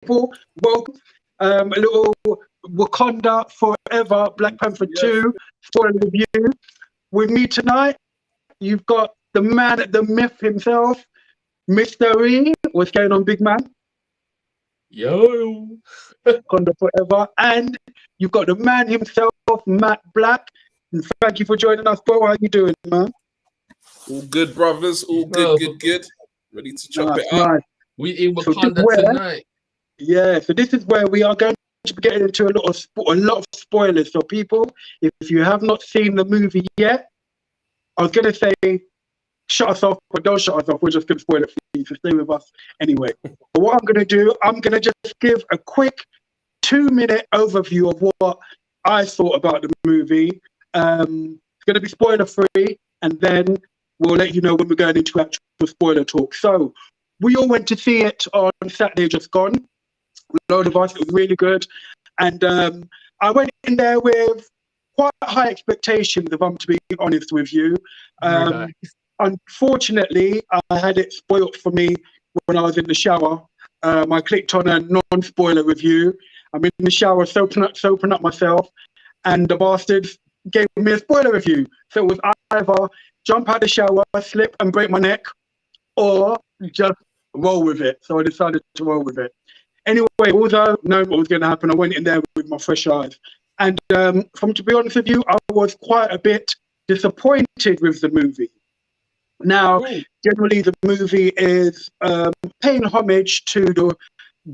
people. Welcome. A little Wakanda Forever, Black Panther 2 spoiler review. With me tonight, you've got the man, the myth himself, Mr. E. What's going on, big man? Yo. Wakanda Forever. And you've got the man himself, Matt Black. And thank you for joining us, bro. How you doing, man? All good, brothers. All good. Ready to chop it up. Nice. We in Wakanda tonight. Yeah, so this is where we are going to be getting into a lot of spoilers. So people, if you have not seen the movie yet, I was going to say shut us off, but don't shut us off. We're just going to spoil it for you, so stay with us anyway. But what I'm going to do, I'm going to just give a quick 2-minute overview of what I thought about the movie. It's going to be spoiler free, and then we'll let you know when we're going into actual spoiler talk. So we all went to see it on Saturday just gone. A load of us. It was really good. And I went in there with quite high expectations, if I'm to be honest with you. Unfortunately, I had it spoiled for me when I was in the shower. I clicked on a non-spoiler review. I'm in the shower soaping up myself, and the bastards gave me a spoiler review. So it was either jump out of the shower, slip and break my neck, or just roll with it. So I decided to roll with it. Anyway, although knowing what was going to happen, I went in there with my fresh eyes. And to be honest with you, I was quite a bit disappointed with the movie. Now, generally, the movie is paying homage to the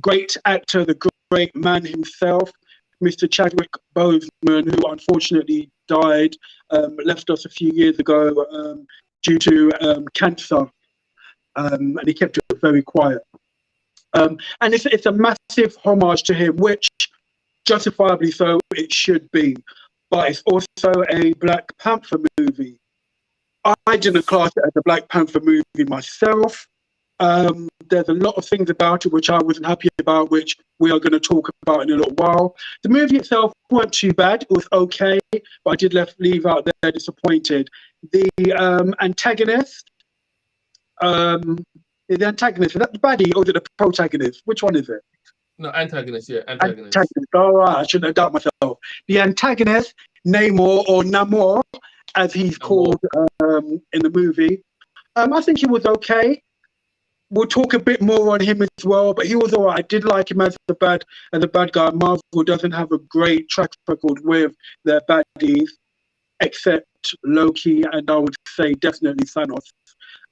great actor, the great man himself, Mr. Chadwick Boseman, who unfortunately died, left us a few years ago due to cancer. And he kept it very quiet. And it's a massive homage to him, which justifiably so it should be. But it's also a Black Panther movie. I didn't class it as a Black Panther movie myself. There's a lot of things about it which I wasn't happy about, which we are going to talk about in a little while. The movie itself wasn't too bad. It was okay, but I did leave out there disappointed. The antagonist, is that the baddie or is it the protagonist? Which one is it? No, antagonist, yeah, antagonist. All right, I shouldn't have doubted myself. The antagonist, Namor, as he's called in the movie. I think he was okay. We'll talk a bit more on him as well, but he was all right. I did like him as a bad guy. Marvel doesn't have a great track record with their baddies, except Loki, and I would say definitely Thanos.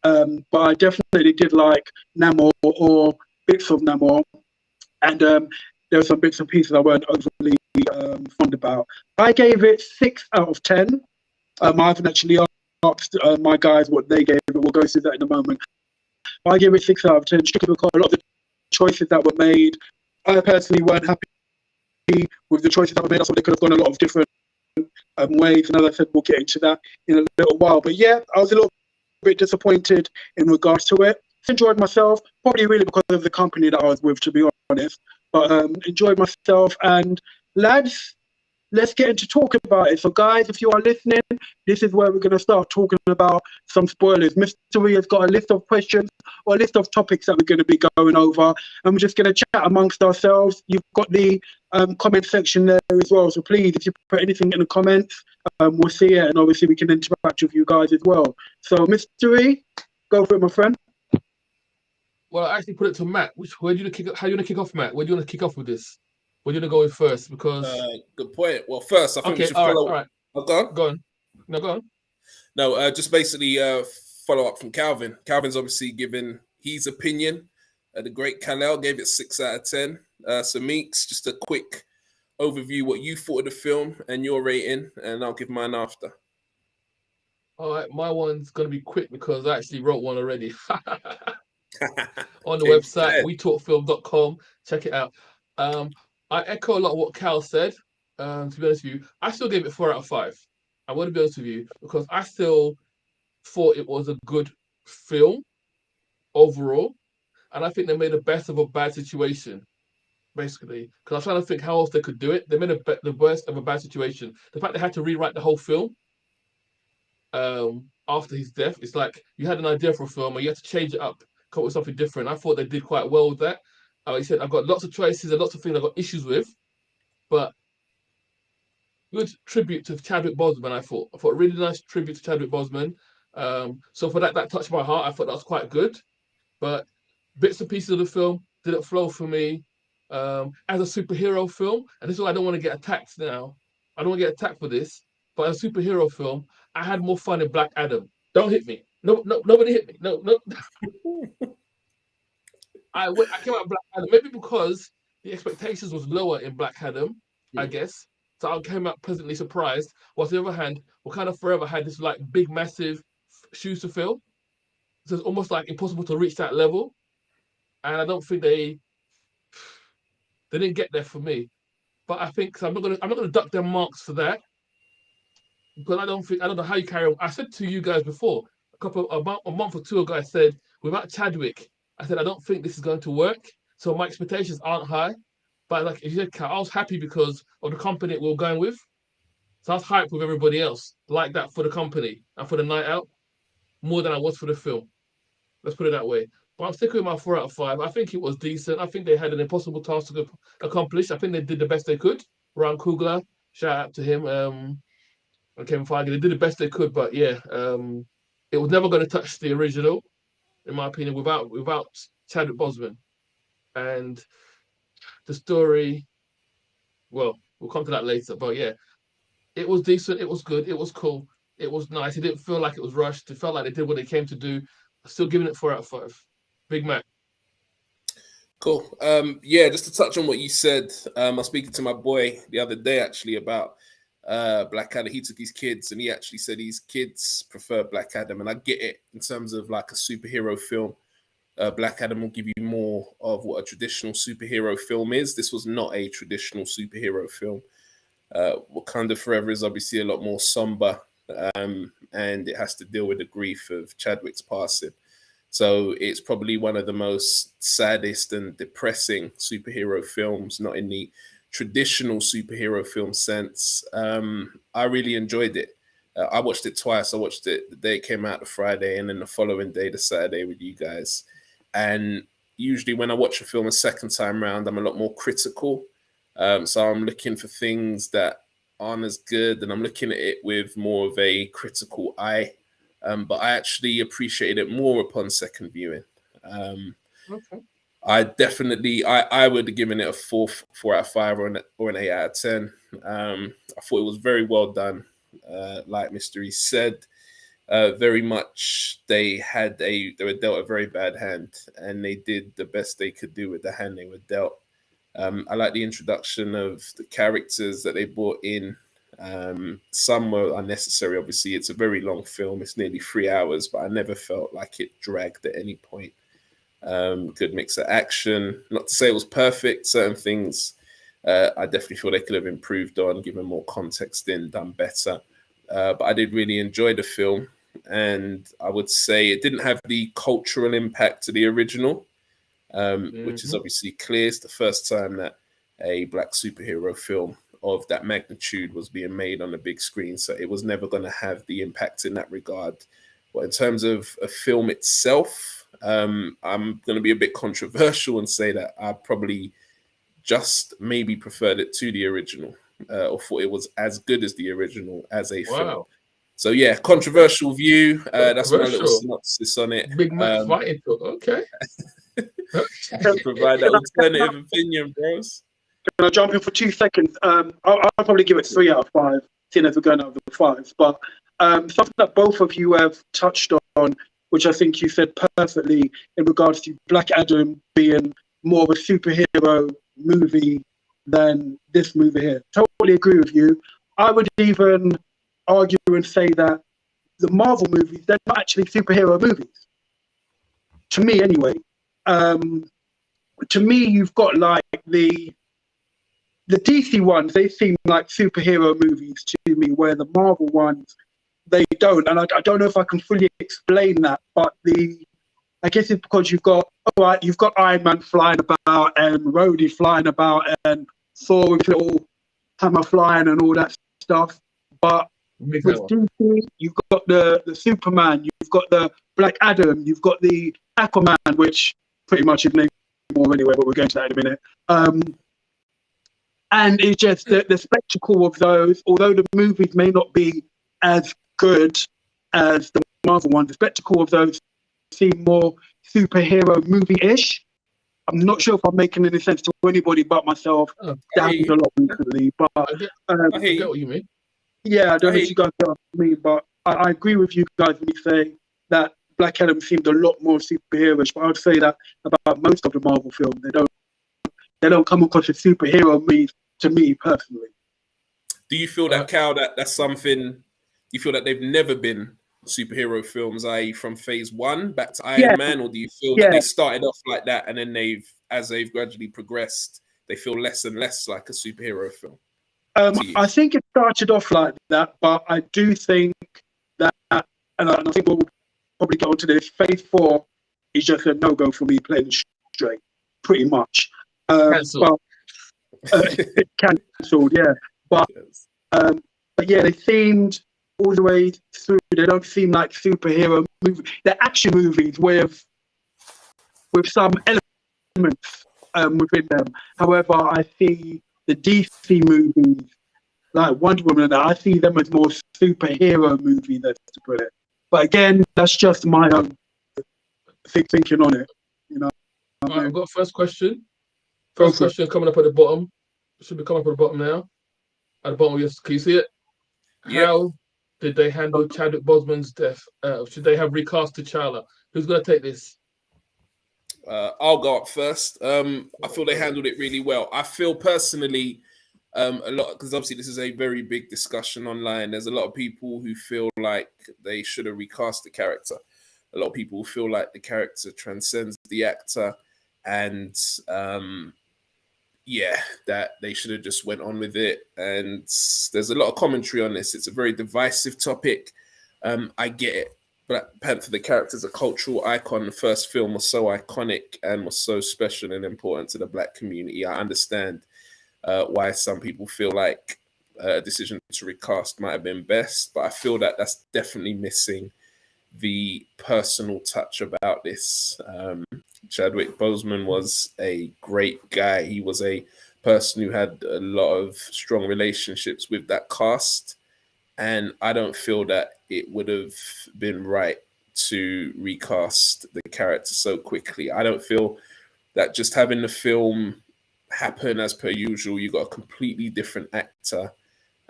But I definitely did like Namor or bits of Namor, and there were some bits and pieces I weren't overly fond about. I gave it 6 out of 10. I haven't actually asked my guys what they gave it. We'll go through that in a moment. I gave it 6 out of 10, strictly because a lot of the choices that were made, I personally weren't happy with the choices that were made. I thought they could have gone a lot of different ways, and as I said, we'll get into that in a little while. But yeah, I was a little bit disappointed in regards to it. Enjoyed myself, probably really because of the company that I was with, to be honest. But enjoyed myself, and lads, let's get into talking about it. So guys, if you are listening, this is where we're going to start talking about some spoilers. Mr. E has got a list of questions or a list of topics that we're going to be going over, and we're just going to chat amongst ourselves. You've got the comment section there as well, so please, if you put anything in the comments, we'll see it, and obviously we can interact with you guys as well. So Mr. E, go for it, my friend. Well, I actually put it to Matt. How do you want to kick off, Matt? Where do you want to kick off with this? Where do you want to go with first? Because good point. Well, first I think we should follow. All right. Oh, go on. Go on. No, just basically follow up from Kalvin. Kalvin's obviously given his opinion. The great Kalel gave it 6 out of 10. So Meeks, just a quick overview what you thought of the film and your rating, and I'll give mine after. All right, my one's going to be quick because I actually wrote one already. On the website, wetalkfilm.com. Check it out. I echo a lot of what Cal said. To be honest with you, I still gave it 4 out of 5. I want to be honest with you because I still thought it was a good film overall, and I think they made the best of a bad situation, basically. Because I was trying to think how else they could do it. They made the worst of a bad situation. The fact they had to rewrite the whole film after his death, it's like you had an idea for a film and you had to change it up, come up with something different. I thought they did quite well with that. Like you said, I've got lots of choices and lots of things I've got issues with, but good tribute to Chadwick Boseman. I thought a really nice tribute to Chadwick Boseman. So for that touched my heart. I thought that was quite good, but bits and pieces of the film didn't flow for me. As a superhero film, and this is why I don't want to get attacked now. I don't want to get attacked for this, but as a superhero film, I had more fun in Black Adam. Don't hit me. No, nobody hit me. No. I came out Black Adam maybe because the expectations was lower in Black Adam, I guess. So I came out pleasantly surprised. Whilst on the other hand, Wakanda Forever had this like big, massive shoes to fill. So it's almost like impossible to reach that level. And I don't think they didn't get there for me. But I think so I'm not gonna duck their marks for that. Because I don't know how you carry on. I said to you guys before, a month or two ago, I said, without Chadwick, I said I don't think this is going to work. So my expectations aren't high. But like you said, I was happy because of the company we were going with. So I was hyped with everybody else like that for the company and for the night out more than I was for the film. Let's put it that way. But I'm sticking with my 4 out of 5. I think it was decent. I think they had an impossible task to accomplish. I think they did the best they could. Ryan Coogler, shout out to him. And Kevin Feige, they did the best they could. But yeah, it was never going to touch the original, in my opinion, without Chadwick Boseman. And the story, well, we'll come to that later. But yeah, it was decent. It was good. It was cool. It was nice. It didn't feel like it was rushed. It felt like they did what they came to do. Still giving it 4 out of 5. Big Mac. Cool. Yeah, just to touch on what you said, I was speaking to my boy the other day actually about Black Adam. He took his kids and he actually said his kids prefer Black Adam. And I get it in terms of like a superhero film. Black Adam will give you more of what a traditional superhero film is. This was not a traditional superhero film. Wakanda Forever is obviously a lot more somber, and it has to deal with the grief of Chadwick's passing. So it's probably one of the most saddest and depressing superhero films, not in the traditional superhero film sense. I really enjoyed it. I watched it twice. I watched it the day it came out, the Friday, and then the following day, the Saturday, with you guys. And usually when I watch a film a second time round, I'm a lot more critical. So I'm looking for things that aren't as good, and I'm looking at it with more of a critical eye. But I actually appreciated it more upon second viewing. Okay. I definitely, I would have given it a 4 out of 5 or an 8 out of 10. I thought it was very well done. Like Mystery said, very much they were dealt a very bad hand, and they did the best they could do with the hand they were dealt. I like the introduction of the characters that they brought in. Some were unnecessary. Obviously, it's a very long film. It's nearly 3 hours, but I never felt like it dragged at any point. Good mix of action. Not to say it was perfect. Certain things I definitely feel they could have improved on, given more context in, done better. But I did really enjoy the film. And I would say it didn't have the cultural impact to the original. Which is obviously clear. It's the first time that a black superhero film of that magnitude was being made on the big screen. So it was never going to have the impact in that regard. But in terms of a film itself, I'm going to be a bit controversial and say that I probably just maybe preferred it to the original, or thought it was as good as the original as a film. So yeah, controversial view. That's my little synopsis on it. Big Mac fighting talk. Okay. Provide that alternative opinion, bros. Can I jump in for 2 seconds? I'll probably give it 3 out of 5, seeing as we're going over the 5s. But something that both of you have touched on, which I think you said perfectly in regards to Black Adam being more of a superhero movie than this movie here. Totally agree with you. I would even argue and say that the Marvel movies, they're not actually superhero movies. To me, anyway. To me, you've got like the DC ones, they seem like superhero movies to me, where the Marvel ones, they don't. And I don't know if I can fully explain that, but I guess it's because you've got Iron Man flying about and Rhodey flying about and Thor with little hammer flying and all that stuff. But with DC, you've got the Superman, you've got the Black Adam, you've got the Aquaman, which pretty much his name more anyway, but we're going to that in a minute. And it's just the spectacle of those, although the movies may not be as good as the Marvel ones, the spectacle of those seem more superhero movie-ish. I'm not sure if I'm making any sense to anybody but myself. That happens a lot recently, but I get what you mean. Yeah, I don't know if you guys get what I mean, but I agree with you guys when you say that Black Adam seemed a lot more superhero-ish. But I would say that about most of the Marvel films, they don't come across as superhero movies to me personally. Do you feel that, Cal, that's something? Do you feel that they've never been superhero films, i.e., from Phase 1 back to Iron Man, or do you feel that they started off like that and then as they've gradually progressed, they feel less and less like a superhero film? I think it started off like that, but I do think that, and I think we'll probably get onto this, Phase 4 is just a no-go for me, plain straight, pretty much. Cancelled. Cancelled, yeah. But yeah, they seemed all the way through. They don't seem like superhero movies. They're action movies with some elements within them. However, I see the DC movies, like Wonder Woman, and I see them as more superhero movies, to put it. But again, that's just my own thinking on it. You know. All right, I've got first question. First question coming up at the bottom. Should be coming up at the bottom now. At the bottom, yes. Can you see it? Yep. How did they handle Chadwick Boseman's death? Should they have recast T'Challa? Who's going to take this? I'll go up first. I feel they handled it really well. I feel personally a lot, because obviously this is a very big discussion online. There's a lot of people who feel like they should have recast the character. A lot of people feel like the character transcends the actor, and that they should have just went on with it. And there's a lot of commentary on this. It's a very divisive topic. I get it. Black Panther, the character, is a cultural icon. The first film was so iconic and was so special and important to the Black community. I understand why some people feel like a decision to recast might have been best, but I feel that that's definitely missing the personal touch about this. Chadwick Boseman was a great guy. He was a person who had a lot of strong relationships with that cast, and I don't feel that it would have been right to recast the character so quickly. I don't feel that just having the film happen as per usual, you got a completely different actor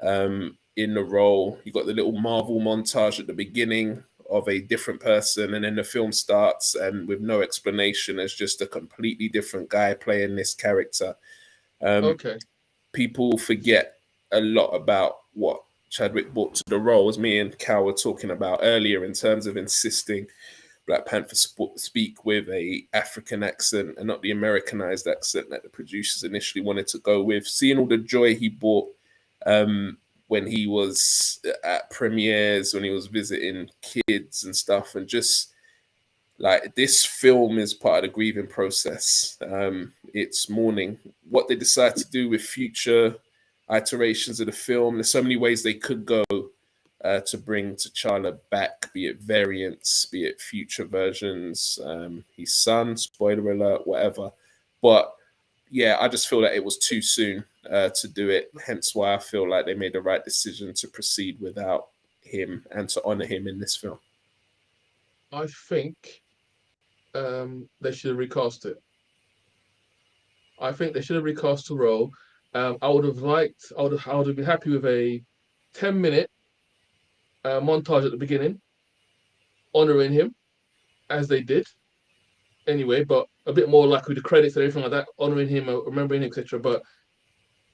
in the role. You got the little Marvel montage at the beginning of a different person, and then the film starts, and with no explanation, there's just a completely different guy playing this character. People forget a lot about what Chadwick brought to the role, as me and Cal were talking about earlier, in terms of insisting Black Panther speak with a African accent and not the Americanized accent that the producers initially wanted to go with. Seeing all the joy he brought when he was at premieres, when he was visiting kids and stuff, and just like, this film is part of the grieving process. It's mourning. What they decide to do with future iterations of the film, there's so many ways they could go to bring T'Challa back, be it variants, be it future versions, his son, spoiler alert, whatever. But yeah, I just feel that it was too soon to do it. Hence why I feel like they made the right decision to proceed without him and to honor him in this film. I think they should have recast it. I think they should have recast the role. I would have been happy with a 10-minute montage at the beginning, honoring him as they did. Anyway, but a bit more like with the credits and everything like that, honoring him, remembering him, etc. But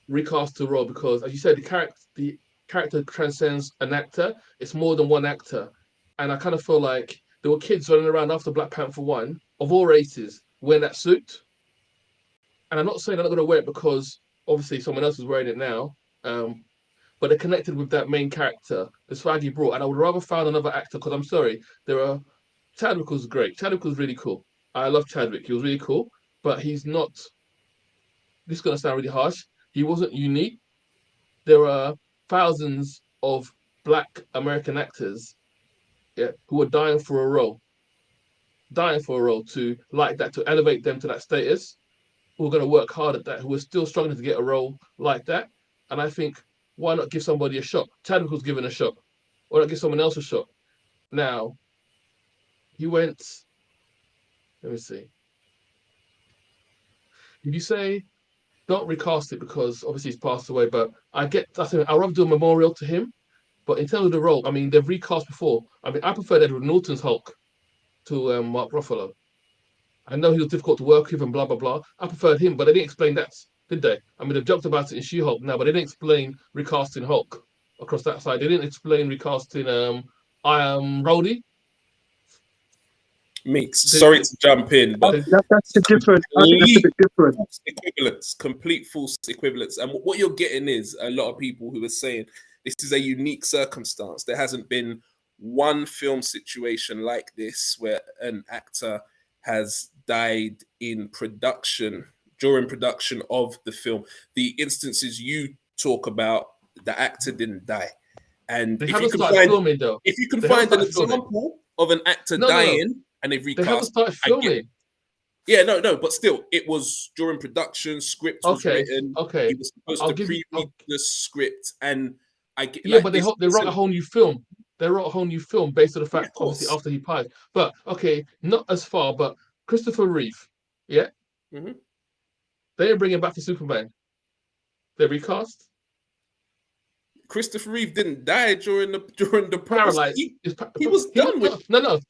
recast the role, because, as you said, the character transcends an actor. It's more than one actor, and I kind of feel like there were kids running around after Black Panther 1 of all races wearing that suit. And I'm not saying they're not going to wear it because obviously someone else is wearing it now, but they're connected with that main character, the swag he brought. And I would rather find another actor, because I'm sorry, Chadwick was great. Chadwick was really cool. I love Chadwick. He was really cool, but he's not, this is going to sound really harsh, he wasn't unique. There are thousands of Black American actors who are dying for a role to like that, to elevate them to that status. who are going to work hard at that, who are still struggling to get a role like that. And I think, why not give somebody a shot? Chadwick was given a shot. Why not give someone else a shot? Now, he went, let me see. Did you say, don't recast it because obviously he's passed away, but I'd rather do a memorial to him. But in terms of the role, I mean, they've recast before. I mean, I preferred Edward Norton's Hulk to Mark Ruffalo. I know he was difficult to work with and blah, blah, blah. I preferred him, but they didn't explain that, did they? I mean, they've joked about it in She-Hulk now, but they didn't explain recasting Hulk across that side. They didn't explain recasting Rhodey. Meeks, sorry to jump in, but that's a different. I think that's a bit different. False equivalence, complete false equivalence. And what you're getting is a lot of people who are saying this is a unique circumstance. There hasn't been one film situation like this where an actor has died in production, during production of the film. The instances you talk about, the actor didn't die. And if you can find an example of an actor dying and they've recast, they haven't started filming. Yeah, no, but still, it was during production. Script was written. Okay, he was supposed to pre-read the script, and I get. Yeah, like, but they wrote a whole new film. They wrote a whole new film based on the fact, obviously, after he passed. But okay, not as far. But Christopher Reeve, they didn't bring him back for Superman. They recast. Christopher Reeve didn't die during the paralyzed. He was done with. No,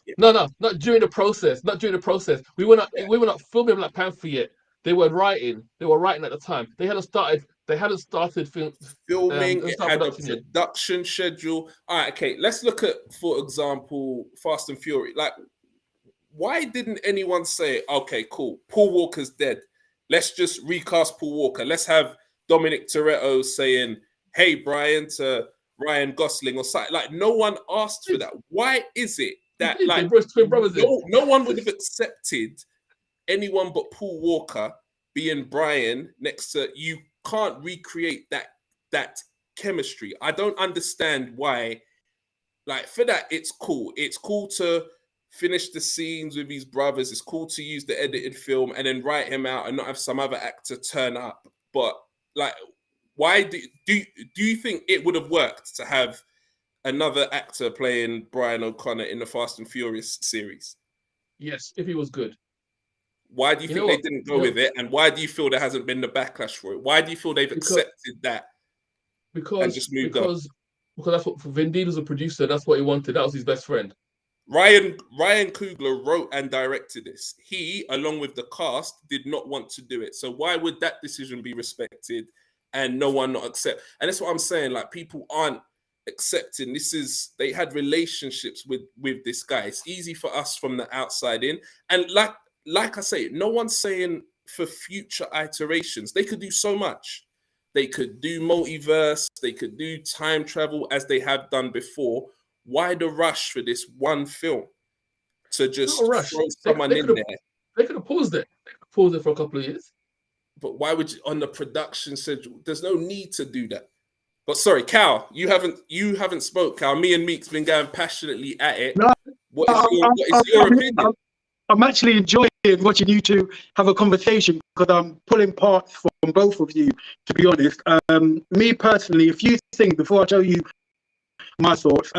not during the process. Not during the process. We were not filming Black Panther yet. They were writing. They were writing at the time. They hadn't started filming. It had a production schedule. All right, okay. Let's look at, for example, Fast and Furious. Like, why didn't anyone say, okay, cool, Paul Walker's dead. Let's just recast Paul Walker. Let's have Dominic Toretto saying, hey, Brian, to Ryan Gosling or something. Like, no one asked for that. Why is it that no one would have accepted anyone but Paul Walker being Brian next to you? Can't recreate that chemistry. I don't understand why. Like, for that, it's cool. It's cool to finish the scenes with his brothers. It's cool to use the edited film and then write him out and not have some other actor turn up. But like, why do you think it would have worked to have another actor playing Brian O'Connor in the Fast and Furious series? Yes, if he was good. Why do you think they didn't go with it? And why do you feel there hasn't been the backlash for it? Why do you feel they've accepted that and just moved on? Because that's what Vin Diesel's a producer. That's what he wanted. That was his best friend. Ryan Coogler wrote and directed this. He, along with the cast, did not want to do it. So why would that decision be respected and no one not accept? And that's what I'm saying. Like, people aren't accepting. They had relationships with this guy. It's easy for us from the outside in. And like I say, no one's saying for future iterations. They could do so much. They could do multiverse. They could do time travel as they have done before. Why the rush for this one film to just throw someone in there? They could have paused it. They could have paused it for a couple of years. But why would you, on the production schedule? There's no need to do that. But sorry, Cal, you haven't spoke, Cal. Me and Meek's been going passionately at it. No, what is your opinion? I'm actually enjoying watching you two have a conversation because I'm pulling parts from both of you, to be honest. Me personally, a few things before I tell you my thoughts.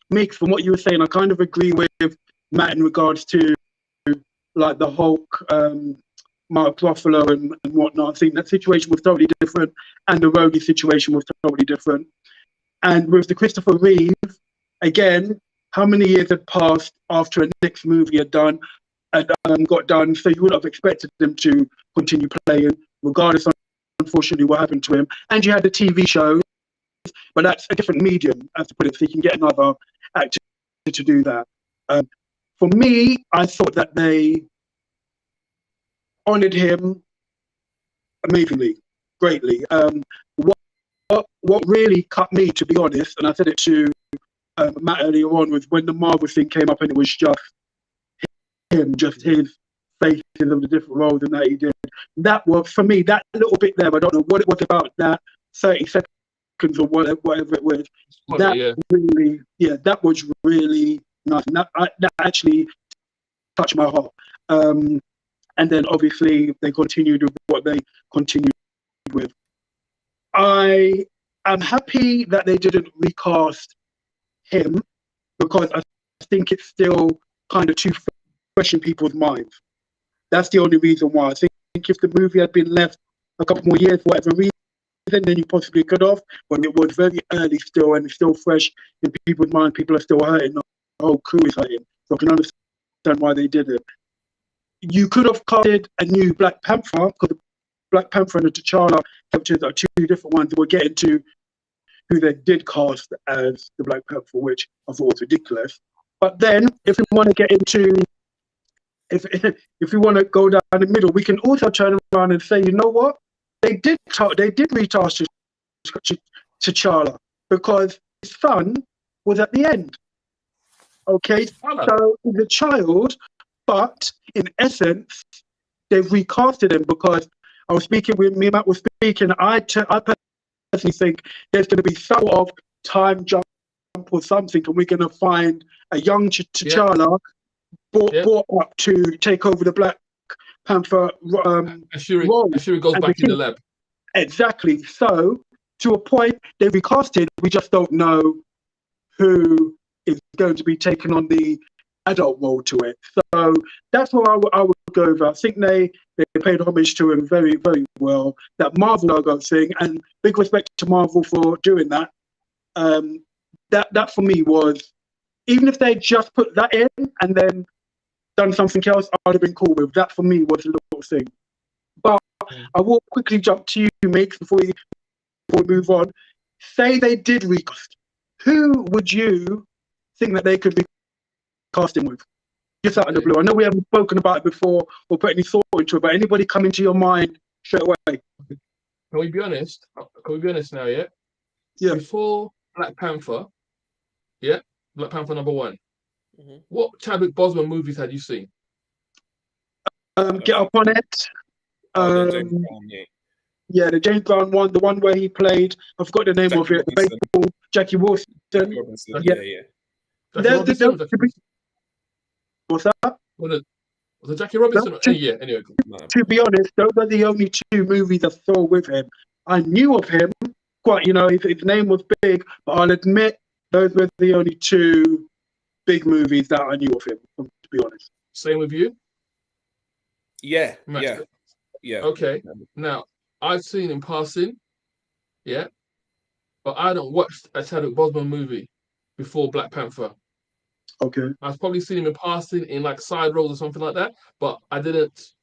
Meeks, from what you were saying, I kind of agree with Matt in regards to like the Hulk, Mark Ruffalo and whatnot. I think that situation was totally different, and the Rhodey situation was totally different. And with the Christopher Reeve, again, how many years had passed after a next movie had got done? So you would have expected them to continue playing, regardless of, unfortunately, what happened to him. And you had the TV show, but that's a different medium, as to put it, so you can get another actor to do that. For me, I thought that they honoured him amazingly, greatly. What really cut me, to be honest, and I said it to Matt earlier on, was when the Marvel thing came up and it was just him, just his faces of the different roles and that he did. That was, for me, that little bit there, I don't know what it was about that 30 seconds or whatever it was. That was really nice. And that actually touched my heart. and then obviously they continued with what they continued with. I am happy that they didn't recast him, because I think it's still kind of too fresh in people's minds. That's the only reason why. I think if the movie had been left a couple more years, for whatever reason, then you possibly could have. But it was very early still, and it's still fresh in people's minds. People are still hurting. The whole crew is hurting. So I can understand why they did it. You could have casted a new Black Panther, because the Black Panther and the T'Challa characters are two different ones. We'll get into who they did cast as the Black Panther, which I thought was ridiculous. But then, if we want to get into, if we want to go down the middle, we can also turn around and say, you know what? They did recast T'Challa, because his son was at the end. Okay, so he's a child, but in essence, they've recasted him, because I was speaking with me, Matt was speaking. I personally think there's going to be some of time jump or something, and we're going to find a young T'Challa brought up to take over the Black Panther Shuri role. Shuri goes back in the lab. Exactly. So, to a point, they recasted. We just don't know who is going to be taking on the adult role to it. So that's what I would go over. I think they paid homage to him very, very well. That Marvel logo thing, and big respect to Marvel for doing that. That for me was, even if they just put that in and then done something else, I'd have been cool with. That for me was a little thing. But I will quickly jump to you, Mix, before we move on. Say they did recast. Who would you think that they could be casting with? Just out of the blue. I know we haven't spoken about it before or put any thought into it, but anybody come into your mind straight away? Can we be honest? Can we be honest now, yeah? Yeah. Before Black Panther, Black Panther #1. What Chadwick Boseman movies had you seen? Get Up on It. The James Brown, Yeah, the James Brown one, the one where he played, I forgot the name of it, the baseball, Jackie Wilson. Jackie Robinson. Yeah. What's that? Was it Jackie Robinson? Anyway. To be honest, those are the only two movies I saw with him. I knew of him quite, his name was big, but I'll admit those were the only two big movies that I knew of him, to be honest. Same with you? Yeah. Okay. Now, I've seen him passing, but I hadn't watched a Chadwick Boseman movie before Black Panther. Okay. I've probably seen him in passing in like side roles or something like that, but I didn't.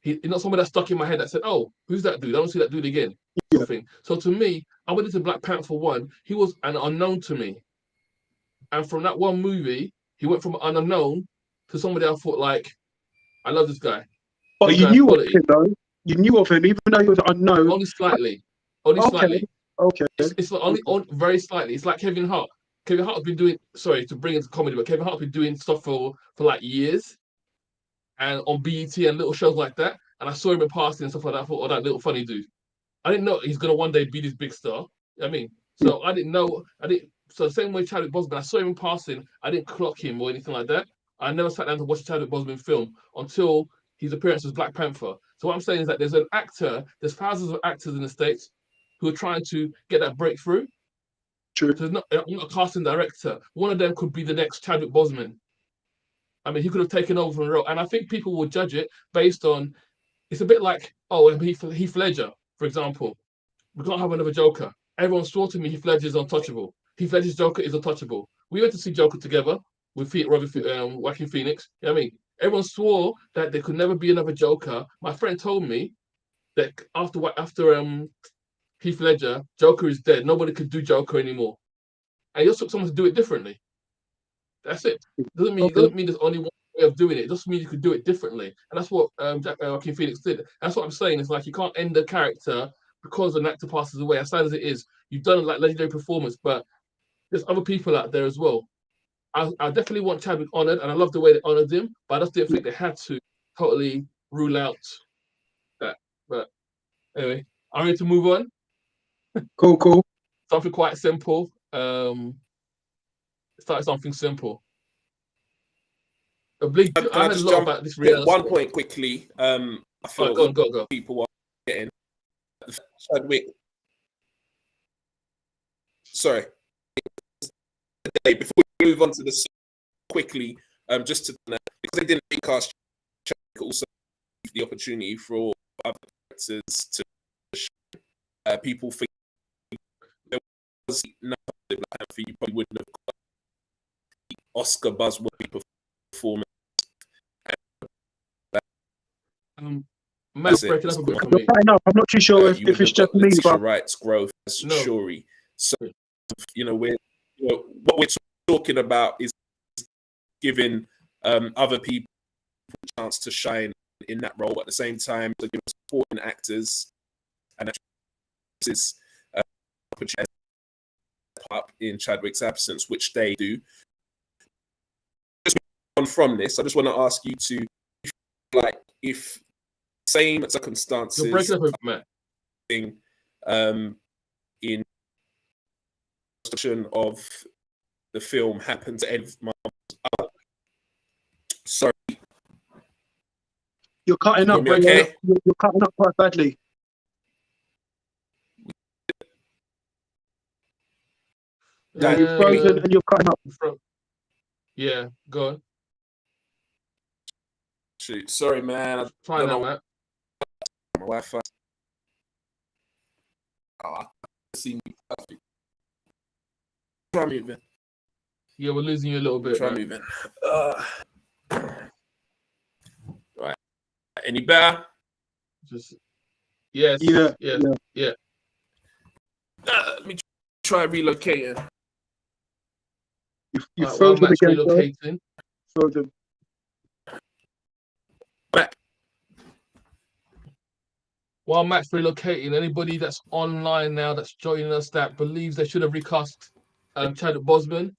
He's not someone that stuck in my head that said, "Oh, who's that dude? I don't see that dude again." Yeah. So to me, I went into Black Panther 1. He was an unknown to me, and from that one movie, he went from an unknown to somebody I thought like, I love this guy. But you knew of him though. You knew of him, even though he was unknown. Only slightly. Okay. It's only very slightly. It's like Kevin Hart. Kevin Hart's been doing, sorry to bring into comedy, but Kevin Hart's been doing stuff for like years, and on BET and little shows like that. And I saw him in passing and stuff like that. I thought, oh, that little funny dude. I didn't know he's gonna one day be this big star. So I didn't know. So the same way Chadwick Boseman, I saw him in passing. I didn't clock him or anything like that. I never sat down to watch a Chadwick Boseman film until his appearance as Black Panther. So what I'm saying is that there's thousands of actors in the States who are trying to get that breakthrough. True. So I'm not a casting director. One of them could be the next Chadwick Boseman. He could have taken over a role. And I think people will judge it based on, it's a bit like, Heath Ledger, for example. We can't have another Joker. Everyone swore to me Heath Ledger is untouchable. Heath Ledger's Joker is untouchable. We went to see Joker together with Joaquin Phoenix. Everyone swore that there could never be another Joker. My friend told me that after Heath Ledger, Joker is dead. Nobody could do Joker anymore. And he just took someone to do it differently. That's it. Doesn't mean there's only one way of doing it. It just means you could do it differently. And that's what Joaquin Phoenix did. That's what I'm saying. It's like you can't end the character because an actor passes away. As sad as it is, you've done like legendary performance, but there's other people out there as well. I definitely want Chadwick honored, and I love the way they honored him, but I just didn't think they had to totally rule out that. But anyway, I'm ready to move on. Cool. Something quite simple. Start something simple. Oblique, Can I I heard a just lot jump about this at Rihanna one story. point quickly? I feel Alright, go on, go. people are getting Chadwick. Sorry. Before we move on to this quickly, just to because they didn't recast Chadwick, also the opportunity for other actors to people think there was no Black Panther, you probably wouldn't have got the Oscar buzzworthy performance. Matt's breaking up a bit for You're me. cutting up. I'm not too sure You if wouldn't it's have got just me, Letitia but Wright's growth as No. Shuri. So what we're talking about is giving other people a chance to shine in that role at the same time, to give supporting actors and actresses up in Chadwick's absence, which they do. From this, I just want to ask you to, like, if same circumstances, You're breaking up a bit, Matt. In construction of the film happened to end sorry, you're cutting up. okay? You're cutting up quite badly. Yeah, You're frozen and you're cutting up. Yeah, go on. Shoot, sorry, man. I Try don't now, know Matt. my Wi-Fi. Oh, I see me perfect. Try moving. Yeah, we're losing you a little bit. Try Matt. moving. Right. Any better? Just yes. Yeah. Let me try relocating. You're While frozen Matt's again. Bro. relocating. Frozen. Back. While Matt's relocating, anybody that's online now that's joining us that believes they should have recast Chadwick Boseman.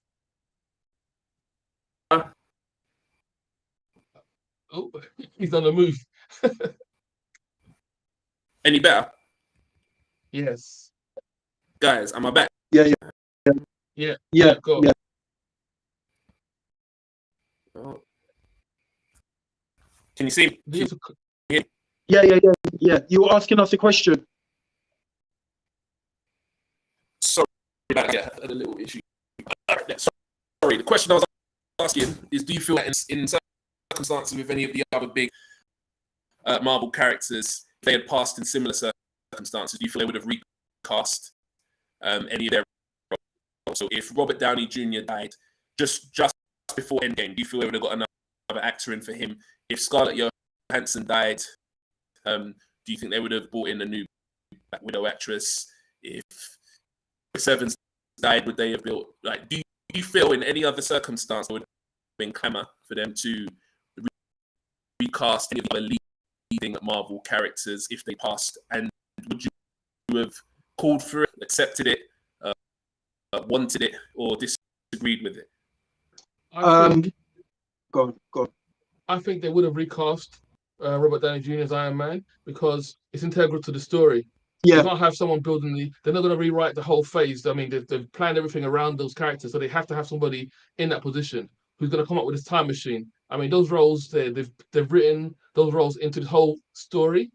Oh, he's on the move. Any better? Yes. Guys, am I back? Yeah. Go. Yeah. Oh. Can you see me? Yeah. You were asking us a question. Sorry about that. I had a little issue. Sorry. The question I was asking is, do you feel that in circumstances with any of the other big Marvel characters, if they had passed in similar circumstances, do you feel they would have recast any of their roles? So if Robert Downey Jr. died just before Endgame, do you feel they would have got another actor in for him? If Scarlett Johansson died, do you think they would have brought in a new Black Widow actress? If Chris Evans died, would they have built, like, do you feel in any other circumstance there would have been clamour for them to recast any of the other leading Marvel characters if they passed? And would you have called for it, accepted it, wanted it, or disagreed with it? Go on. I think they would have recast Robert Downey Jr. as Iron Man because it's integral to the story. Yeah. You can't have someone building they're not going to rewrite the whole phase. I mean, they've planned everything around those characters, so they have to have somebody in that position who's going to come up with this time machine. I mean, those roles, they've written those roles into the whole story,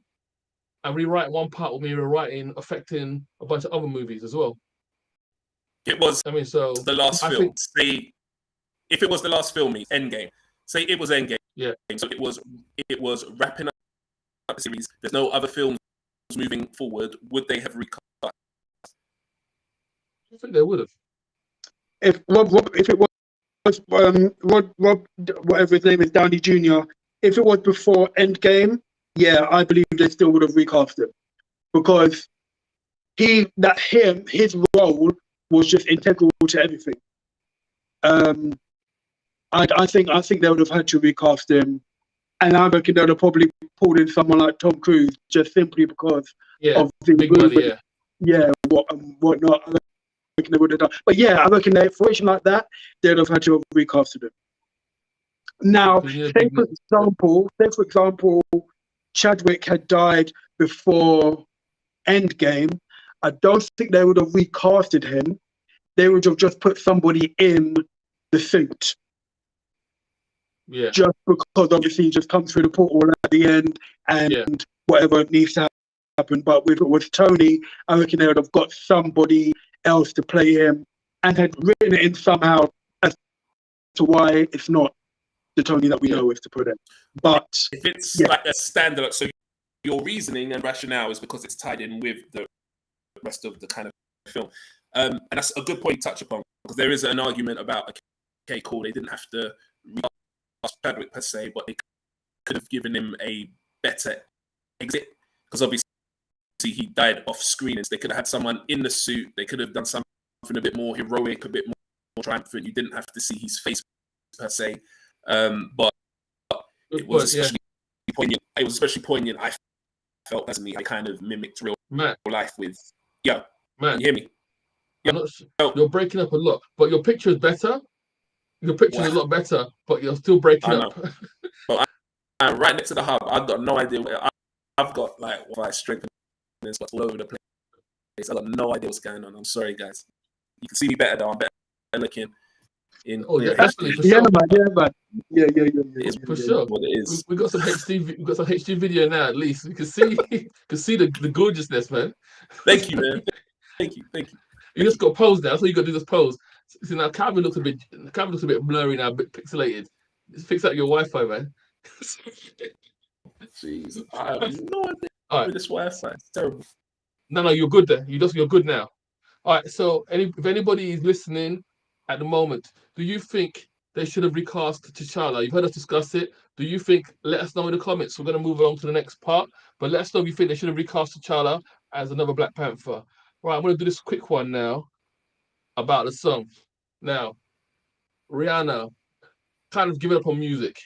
and rewriting one part will be rewriting affecting a bunch of other movies as well. It was. I mean, so the last film. Say, if it was the last film, Endgame. Say it was Endgame. Yeah. So it was wrapping up the series. There's no other films moving forward. Would they have recast? I think they would have. If it was Rob, whatever his name is, Downey Jr., if it was before Endgame, yeah, I believe they still would have recast him because his role was just integral to everything. I think they would have had to recast him, and I reckon they would have probably pulled in someone like Tom Cruise just simply because of the big money, whatnot. I reckon they would have done. But yeah, I reckon that for a like that, they would have had to have recasted him. Now, say for example, Chadwick had died before Endgame. I don't think they would have recasted him. They would have just put somebody in the suit. Yeah. just because obviously he just comes through the portal at the end and whatever needs to happen. But with Tony, I reckon they would have got somebody else to play him and had written it in somehow as to why it's not the Tony that we know is to put in. But if it's like a standalone, so your reasoning and rationale is because it's tied in with the rest of the kind of film. And that's a good point to touch upon, because there is an argument about, okay, cool, they didn't have to recast Chadwick per se, but they could have given him a better exit, because obviously he died off screen. They could have had someone in the suit. They could have done something a bit more heroic, a bit more triumphant. You didn't have to see his face per se, but it was especially poignant. It was especially poignant. I felt personally, I kind of mimicked real life with. Yeah, man, you hear me? You're breaking up a lot, but your picture is better. Your picture is a lot better, but you're still breaking up. But I'm right next to the hub. I've got no idea. I've got like strength and spots all over the place. I've got no idea what's going on. I'm sorry, guys. You can see me better though. I'm better looking. Definitely for sure. Yeah. It's for sure. What it is. We got some HD. We got some HD video now. At least we can see. the gorgeousness, man. Thank you, man. Thank you. You just got to pose now. That's all you got to do. Just pose. See now, Kalvin looks a bit blurry now, a bit pixelated. Just fix out your Wi-Fi, man. Jeez, I have no idea. This Wi-Fi, it's terrible. No, you're good there. You're good now. All right. So, if anybody is listening at the moment, do you think they should have recast T'Challa? You've heard us discuss it. Do you think? Let us know in the comments. We're going to move along to the next part, but let us know if you think they should have recast T'Challa as another Black Panther. Right. I'm going to do this quick one now about the song. Now, Rihanna kind of given up on music,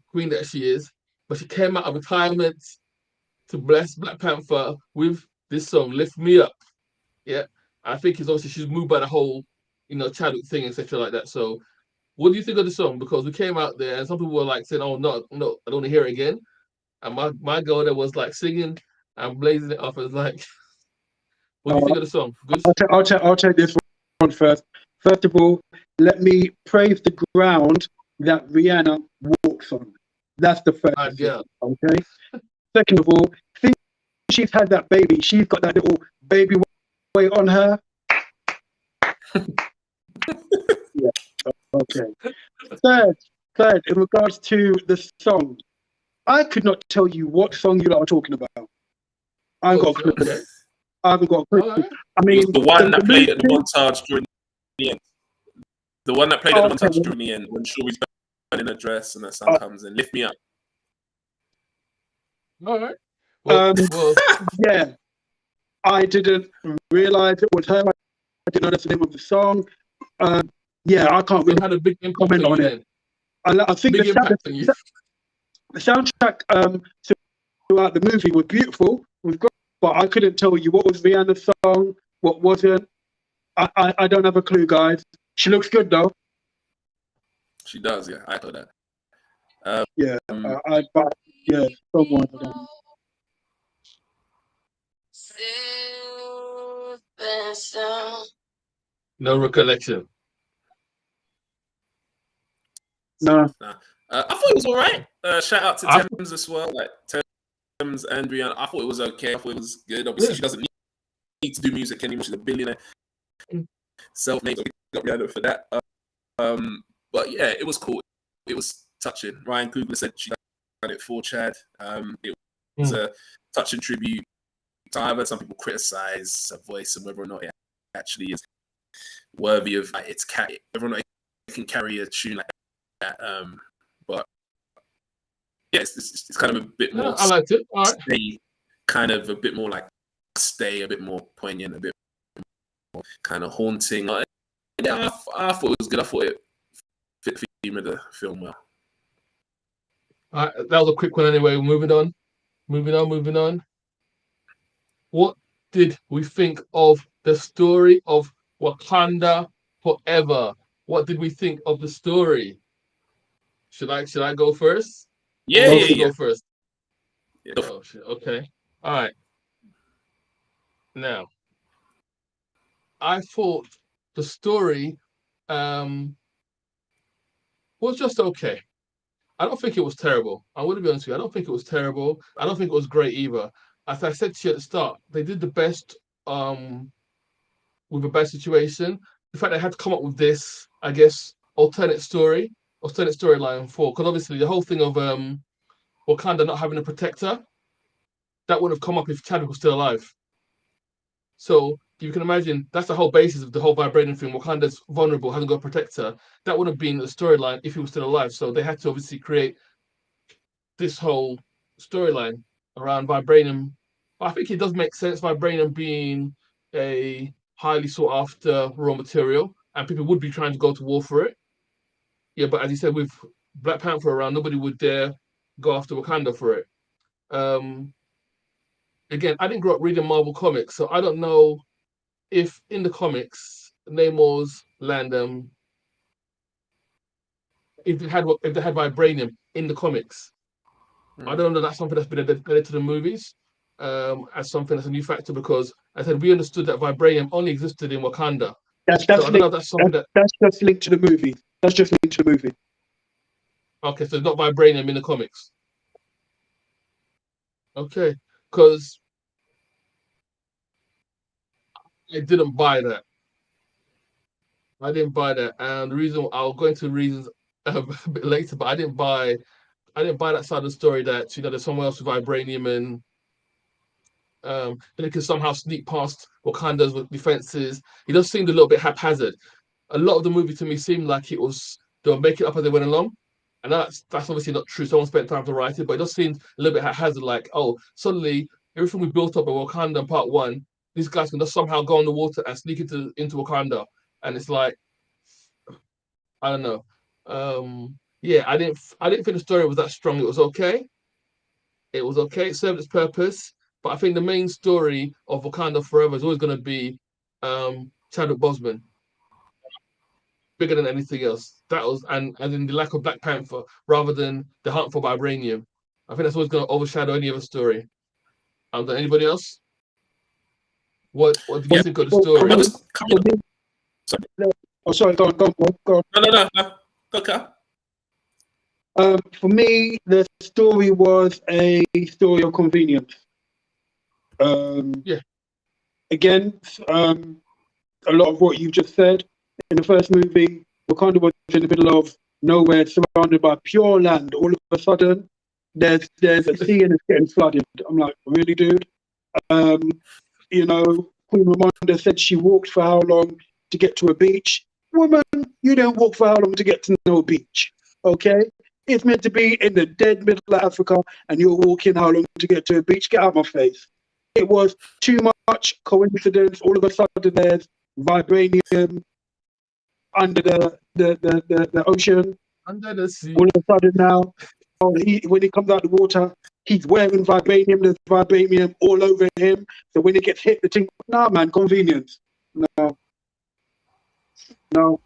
queen that she is, but she came out of retirement to bless Black Panther with this song, "Lift Me Up." Yeah, I think it's obviously she's moved by the whole, Chadwick thing, etc. like that. So, what do you think of the song? Because we came out there and some people were like saying, "Oh no, I don't want to hear it again." And my girl there was like singing and blazing it off. It's like, what do you think of the song? Good. I'll take this one first. First of all, let me praise the ground that Rihanna walks on. That's the first thing, okay? Second of all, since she's had that baby, she's got that little baby weight on her. Yeah, okay. Third, in regards to the song, I could not tell you what song you are talking about. I haven't got a clue. I haven't got a clue. Right. I mean, the one that played at the montage during the end. The one that played at the montage during the end when Shuri's in a dress and the sun comes and lift me up. All right. Well, yeah. I didn't realize it was her. I didn't know that's the name of the song. Yeah, I can't really had a big comment on it. I think the soundtrack throughout the movie was beautiful, was great, but I couldn't tell you what was Rihanna's song, what wasn't. I don't have a clue, guys. She looks good though. She does, yeah. I thought that. Someone. No recollection. No. I thought it was all right. Shout out to Thames as well, like Thames and Rihanna. I thought it was okay. I thought it was good. Obviously, she doesn't need to do music anymore. She's a billionaire, self-made. So we got Rihanna for that. But yeah, it was cool. It was touching. Ryan Coogler said she done it for Chad. It was a touching tribute. So I've heard some people criticize her voice and whether or not it actually is worthy of its cat. Whether or not it can carry a tune like that. But yeah, it's kind of a bit more. I liked it. All right. Stay, kind of a bit more like a bit more poignant, a bit more kind of haunting. Yeah, I thought it was good. I thought it fit the theme of the film well. All right, that was a quick one anyway. Moving on. What did we think of the story of Wakanda Forever? What did we think of the story? Should I go first? Yeah. Go first. Yeah. Oh shit. Okay. All right. Now, I thought the story was just okay. I don't think it was terrible. I want to be honest with you. I don't think it was terrible. I don't think it was great either. As I said to you at the start, they did the best with a bad situation. The fact they had to come up with this, I guess, alternate storyline for, because obviously the whole thing of Wakanda not having a protector, that wouldn't have come up if Chadwick was still alive. So you can imagine that's the whole basis of the whole vibranium thing. Wakanda's vulnerable, hasn't got a protector. That would have been the storyline if he was still alive. So they had to obviously create this whole storyline around vibranium. But I think it does make sense, vibranium being a highly sought after raw material, and people would be trying to go to war for it. Yeah, but as you said, with Black Panther around, nobody would dare go after Wakanda for it. Again, I didn't grow up reading Marvel comics, so I don't know if in the comics Namor's land, if they had vibranium in the comics. I don't know. That's something that's been added to the movies as something that's a new factor, because I said we understood that vibranium only existed in Wakanda. That's So I don't know if that's something that's just linked to the movie. That's just linked to the movie. Okay, so it's not vibranium in the comics. Okay, because I didn't buy that. And the reason I'll go into reasons a bit later, but I didn't buy that side of the story that there's someone else with vibranium and they can somehow sneak past Wakanda's defenses. It just seemed a little bit haphazard. A lot of the movie to me seemed like it was they were making it up as they went along, and that's obviously not true. Someone spent time to write it, but it just seemed a little bit haphazard. Like, oh, suddenly everything we built up at Wakanda in Part 1, these guys can just somehow go on the water and sneak into Wakanda, and it's like, I don't know. Yeah, I didn't think the story was that strong. It was okay. It served its purpose. But I think the main story of Wakanda Forever is always going to be Chadwick Boseman, bigger than anything else. That was and in the lack of Black Panther rather than the hunt for vibranium. I think that's always going to overshadow any other story. Anybody else? What do you think of the story? Sorry, go on. No. Okay. For me, the story was a story of convenience. Yeah. Again, a lot of what you've just said. In the first movie, Wakanda was in the middle of nowhere, surrounded by pure land. All of a sudden, there's a sea and it's getting flooded. I'm like, really, dude? Queen Ramonda said she walked for how long to get to a beach? Woman, you don't walk for how long to get to no beach, okay? It's meant to be in the dead middle of Africa, and you're walking how long to get to a beach? Get out of my face. It was too much coincidence. All of a sudden, there's vibranium under the ocean. Under the sea. All of a sudden now, when he comes out of the water, he's wearing vibranium. There's vibranium all over him. So when he gets hit, the thing, nah, man, convenience. No. No.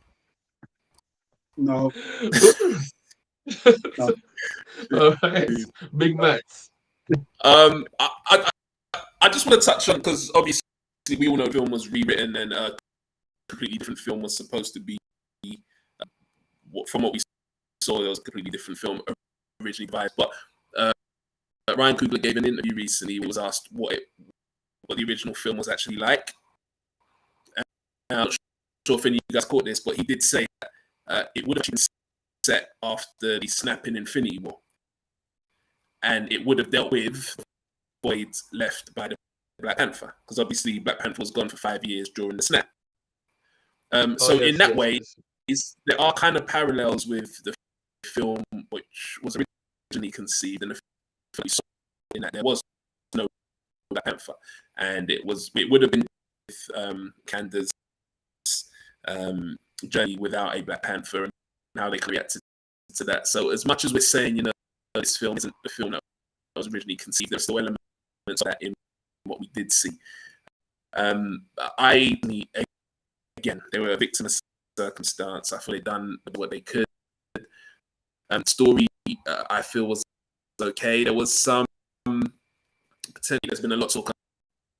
All right. Big Max. I just want to touch on, because obviously we all know the film was rewritten and a completely different film was supposed to be. From what we saw, there was a completely different film originally devised. But Ryan Coogler gave an interview recently. He was asked what the original film was actually like. And I'm not sure if any of you guys caught this, but he did say that it would have been set after the snap in Infinity War, and it would have dealt with voids left by the Black Panther, because obviously Black Panther was gone for 5 years during the snap. There are kind of parallels with the film which was originally conceived and the film we saw, in that there was no Black Panther, and it would have been with Candace's journey without a Black Panther, and how they reacted to that. So as much as we're saying, this film isn't the film that was originally conceived, there's still elements of that in what we did see. Again, they were a victim of circumstance. I feel they've done what they could. Story, I feel, was okay. There was some potentially. There's been a lot of talk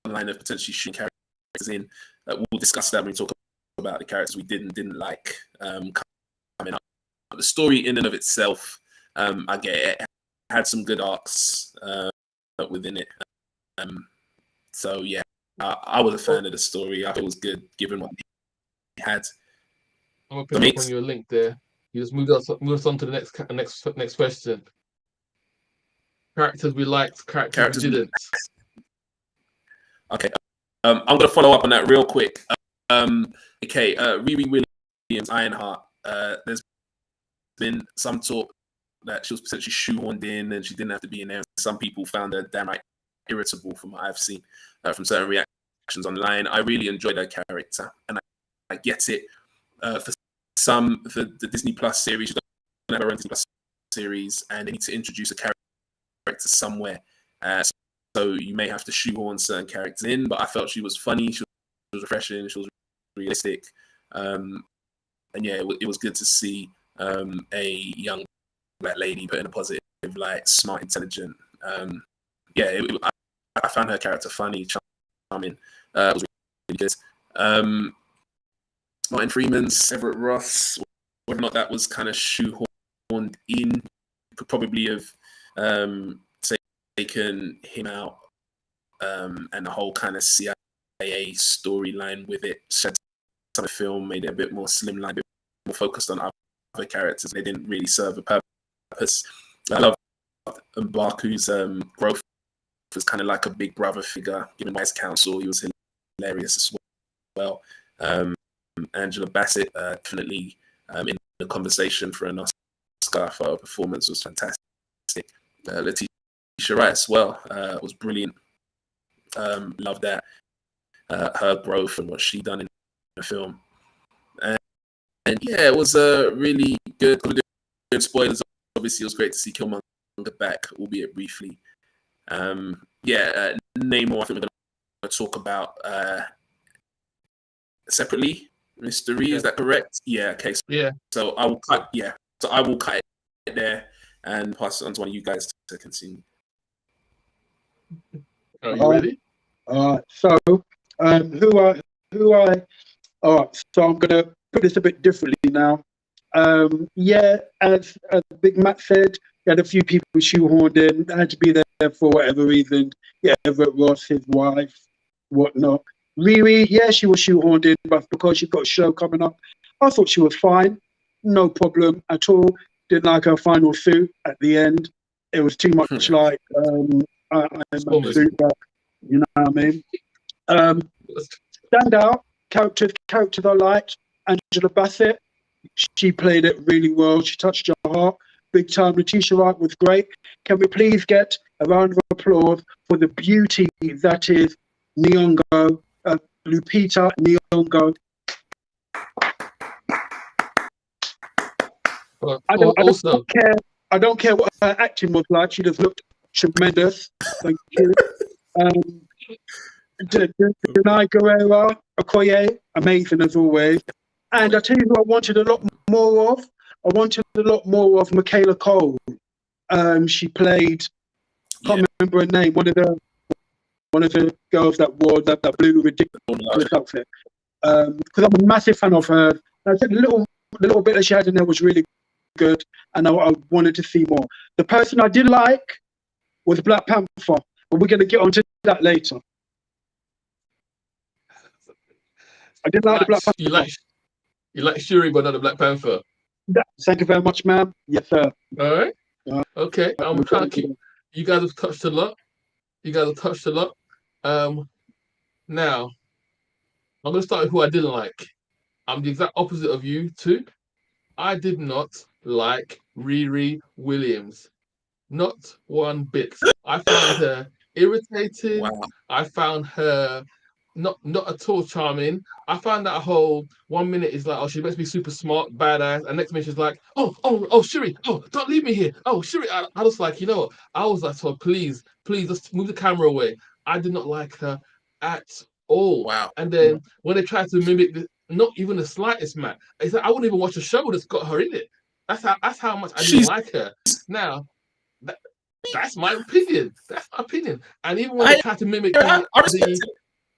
online of potentially shooting characters in. We'll discuss that when we talk about the characters we didn't like coming up the story in and of itself, I get it. It had some good arcs within it. So yeah, I was a fan of the story. I thought it was good given what he had. I'm gonna pick up on your link there. You just move us on to the next question. Characters we liked, characters we didn't. Okay, I'm gonna follow up on that real quick. Okay, Riri Williams, Ironheart. There's been some talk that she was potentially shoehorned in and she didn't have to be in there. Some people found her downright irritable from what I've seen from certain reactions online. I really enjoyed her character, and I get it. For some, the Disney Plus series, you don't have a Disney Plus series, and they need to introduce a character somewhere. So you may have to shoehorn certain characters in, but I felt she was funny, she was refreshing, she was realistic. And yeah, it was good to see a young Black lady put in a positive light, smart, intelligent. Yeah, I found her character funny, charming. It was really good. Martin Freeman's Everett Ross, whether or not that was kind of shoehorned in, could probably have taken him out, and the whole kind of CIA storyline with it. Shed some of the film, made it a bit more slimline, a bit more focused on other characters. They didn't really serve a purpose. I love M'Baku's growth was kind of like a big brother figure, given wise counsel. He was hilarious as well. Angela Bassett definitely in the conversation for an Oscar for her performance was fantastic. Letitia Wright as well was brilliant. Loved that her growth and what she done in the film, and yeah, it was a really good. Good spoilers. Obviously, it was great to see Killmonger back, albeit briefly. Namor, I think we're going to talk about separately. Mystery, is that correct? Yeah. Okay. So I will cut. Yeah. So I will cut it there and pass it on to one of you guys to continue. Are you ready? So all right, so I'm gonna put this a bit differently now. As Big Matt said, he had a few people shoehorned in, had to be there for whatever reason. Yeah, Everett Ross, his wife, whatnot. Riri, yeah, she was shoehorned in, but because she got a show coming up, I thought she was fine, no problem at all. Didn't like her final suit at the end. It was too much like suit, you know what I mean? Stand out characters I liked. Angela Bassett, she played it really well. She touched your heart big time. Letitia Wright was great. Can we please get a round of applause for the beauty that is Nyong'o, Lupita Nyong'o. I don't care what her acting was like. She just looked tremendous. Thank you. Denai Guerrero, Okoye, amazing as always. And I tell you who I wanted a lot more of. I wanted a lot more of Michaela Cole. She played, can't remember her name, one of the girls that wore that blue ridiculous outfit. Because I'm a massive fan of her. I said the little bit that she had in there was really good, and I wanted to see more. The person I did like was Black Panther, but we're going to get onto that later. I did like the Black Panther. You like Shuri, but not the Black Panther. Yeah, thank you very much, ma'am. Yes, sir. All right. Okay. I'm trying to keep. You guys have touched a lot. Now, I'm going to start with who I didn't like. I'm the exact opposite of you too. I did not like Riri Williams. Not one bit. I found her irritating. Wow. I found her not at all charming. I found that whole 1 minute is like, oh, she makes me super smart, badass, and next minute she's like, oh, Shuri, don't leave me here. Oh, Shuri, I was like, you know what? I was like, oh, please, just move the camera away. I did not like her at all. Wow. And then when they tried to mimic not even the slightest, Matt, it's like I wouldn't even watch a show that's got her in it. That's how much I didn't like her. Now, that's my opinion. And even when they tried to mimic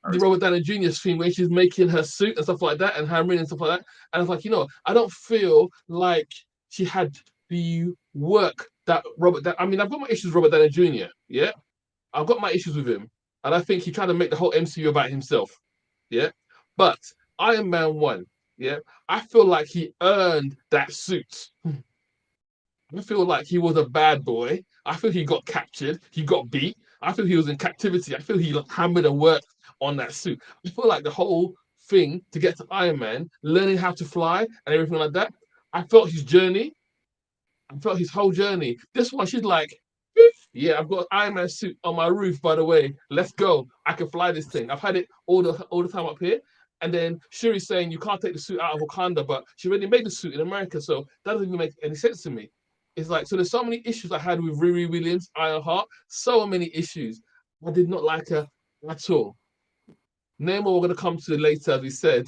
the Robert Downey Jr. scene where she's making her suit and stuff like that and hammering and stuff like that, and I was like, I don't feel like she had the work that I mean, I've got my issues with Robert Downey Jr. Yeah, I've got my issues with him, and I think he tried to make the whole MCU about himself. Yeah, but Iron Man 1, yeah, I feel like he earned that suit. I feel like he was a bad boy. I feel he got captured. He got beat. I feel he was in captivity. I feel he hammered and worked on that suit. I feel like the whole thing to get to Iron Man, learning how to fly and everything like that, I felt his journey. I felt his whole journey. This one, she's like, yeah, I've got an Iron Man suit on my roof, by the way. Let's go. I can fly this thing. I've had it all the time up here. And then Shuri's saying you can't take the suit out of Wakanda, but she already made the suit in America, so that doesn't even make any sense to me. It's like, so there's so many issues I had with Riri Williams, Ironheart, so many issues. I did not like her at all. Namor, we're going to come to later, as we said.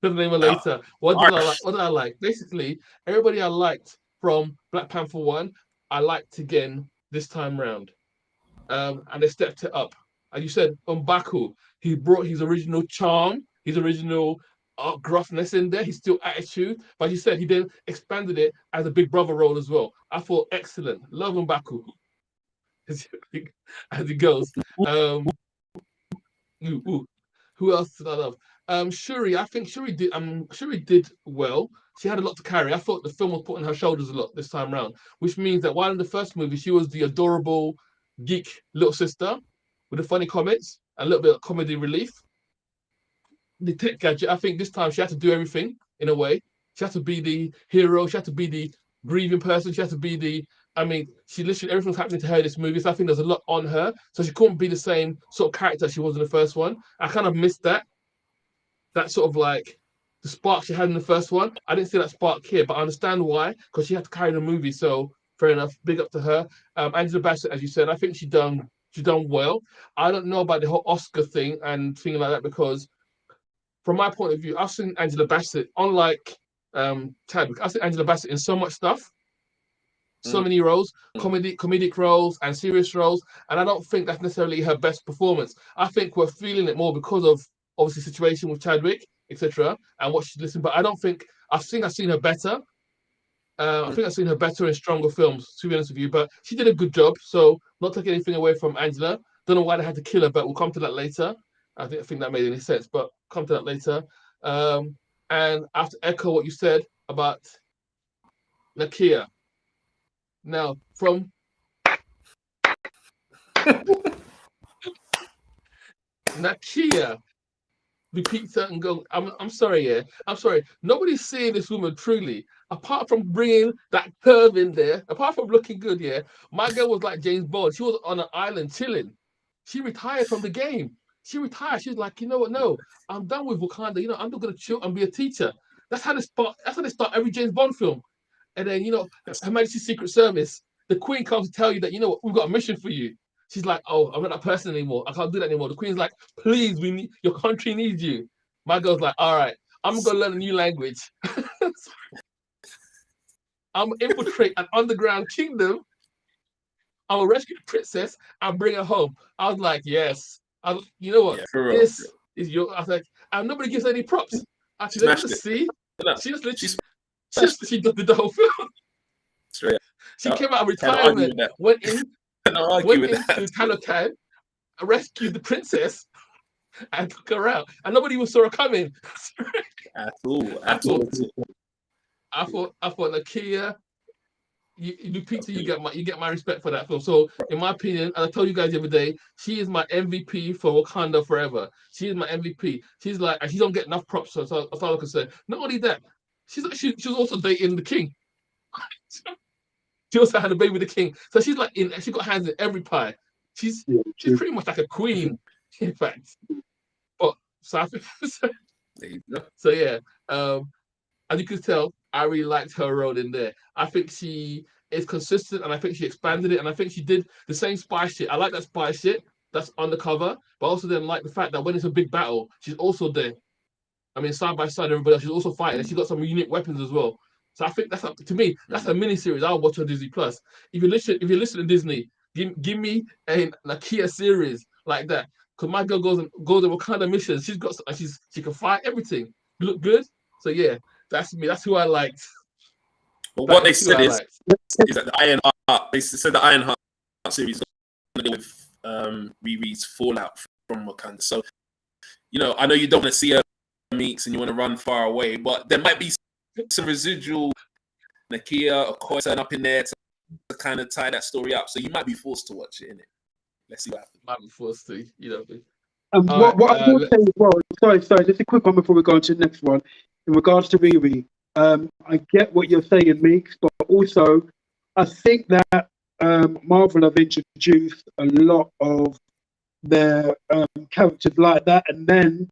Namor later. What did I like? What did I like? Basically, everybody I liked from Black Panther 1, I liked again this time round. And they stepped it up. And you said, M'Baku, he brought his original charm, his original gruffness in there, his still attitude, but you said he then expanded it as a big brother role as well. I thought excellent. Love M'Baku as he goes. Who else did I love? Shuri, I think Shuri did well. She had a lot to carry. I thought the film was put on her shoulders a lot this time around, which means that while in the first movie she was the adorable geek little sister with the funny comments and a little bit of comedy relief, the tech gadget, I think this time she had to do everything in a way. She had to be the hero. She had to be the grieving person. She had to be the, I mean, she literally, everything's happening to her in this movie. So I think there's a lot on her. So she couldn't be the same sort of character she was in the first one. I kind of missed that. That sort of like the spark she had in the first one. I didn't see that spark here, but I understand why, because she had to carry the movie. So fair enough. Big up to her. Angela Bassett, as you said, I think she done well. I don't know about the whole Oscar thing and thing like that, because from my point of view, I've seen Angela Bassett, unlike Chadwick, I've seen Angela Bassett in so much stuff, so many roles, comedic roles and serious roles, and I don't think that's necessarily her best performance. I think we're feeling it more because of obviously the situation with Chadwick, etc., and what she's listening. But I don't think I've seen her better. I think I've seen her better in stronger films, to be honest with you. But she did a good job, so not taking anything away from Angela. Don't know why they had to kill her, but we'll come to that later. I think that made any sense, but come to that later. And I have to echo what you said about Nakia. Now, from Nakia, repeats her and go, I'm sorry, yeah. I'm sorry. Nobody's seeing this woman truly. Apart from bringing that curve in there, apart from looking good, yeah, my girl was like James Bond. She was on an island chilling. She retired from the game. She retired. She was like, you know what? No, I'm done with Wakanda. You know, I'm not gonna chill and be a teacher. That's how they start every James Bond film. And then, you know, Her Majesty's Secret Service, the Queen comes to tell you that, you know what, we've got a mission for you. She's like, oh, I'm not that person anymore. I can't do that anymore. The Queen's like, please, your country needs you. My girl's like, all right, I'm gonna learn a new language. I'm gonna infiltrate an underground kingdom. I'm gonna rescue the princess and bring her home. I was like, yes. You know what? Yeah, this is your. I was like, and nobody gives her any props. Actually, let's see. She just literally, she did the whole film. Straight. She came out of retirement, went into Talokan, rescued the princess, and took her out, and nobody even saw her coming. At all. I thought Nakia, Peter, you get my respect for that film. So in my opinion, and I told you guys the other day, she is my MVP for Wakanda forever. She is my MVP. She's like, and she don't get enough props. So that's all I can say. Not only that, she was also dating the king. She also had a baby with the king. So she's like she got hands in every pie. She's pretty much like a queen, in fact. But so yeah. As you can tell, I really liked her role in there. I think she is consistent, and I think she expanded it, and I think she did the same spy shit. I like that spy shit that's undercover, but also then like the fact that when it's a big battle, she's also there. I mean, side by side, everybody else, she's also fighting, and she's got some unique weapons as well. So I think to me, that's a mini series I'll watch on Disney Plus. If you listen to Disney, give me a Nakia series like that. Because my girl goes on Wakanda missions. She can fight everything. Look good. So yeah, that's me. That's who I liked. But what they said is like. that the Iron Heart. They said the Iron Heart series is going to deal with Riri's fallout from Wakanda. So, I know you don't want to see her Meeks and you want to run far away, but there might be some residual Nakia or Koi turn up in there to kind of tie that story up. So you might be forced to watch it, innit? Let's see what happens. Might be forced to, What I will say as well, sorry, just a quick one before we go on to the next one. In regards to Riri, I get what you're saying, Meeks, but also I think that Marvel have introduced a lot of their characters like that, and then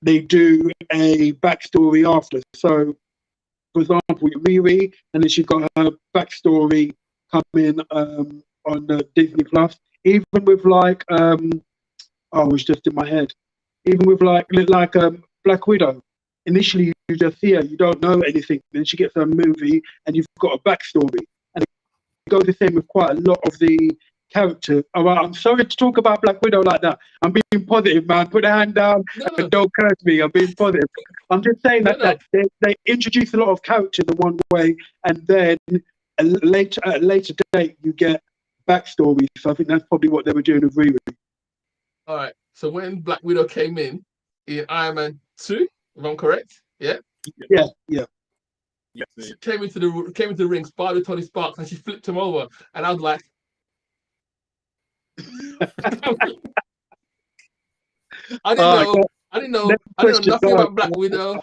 they do a backstory after. So, for example, Riri, and then she's got her backstory coming on Disney Plus. Even with like, it's just in my head. Even with like Black Widow, initially you just see her, you don't know anything. Then she gets a movie, and you've got a backstory. And it goes the same with quite a lot of the characters. All right, I'm sorry to talk about Black Widow like that. I'm being positive, man. Put a hand down and don't curse me. I'm being positive. I'm just saying that they introduce a lot of characters in one way, and then at a later date you get backstories. So I think that's probably what they were doing with Riri. All right. So when Black Widow came in Iron Man 2, if I'm correct, yeah. She came into the ring, sparred with Tony Stark, and she flipped him over, and I was like, I didn't know nothing about Black Widow.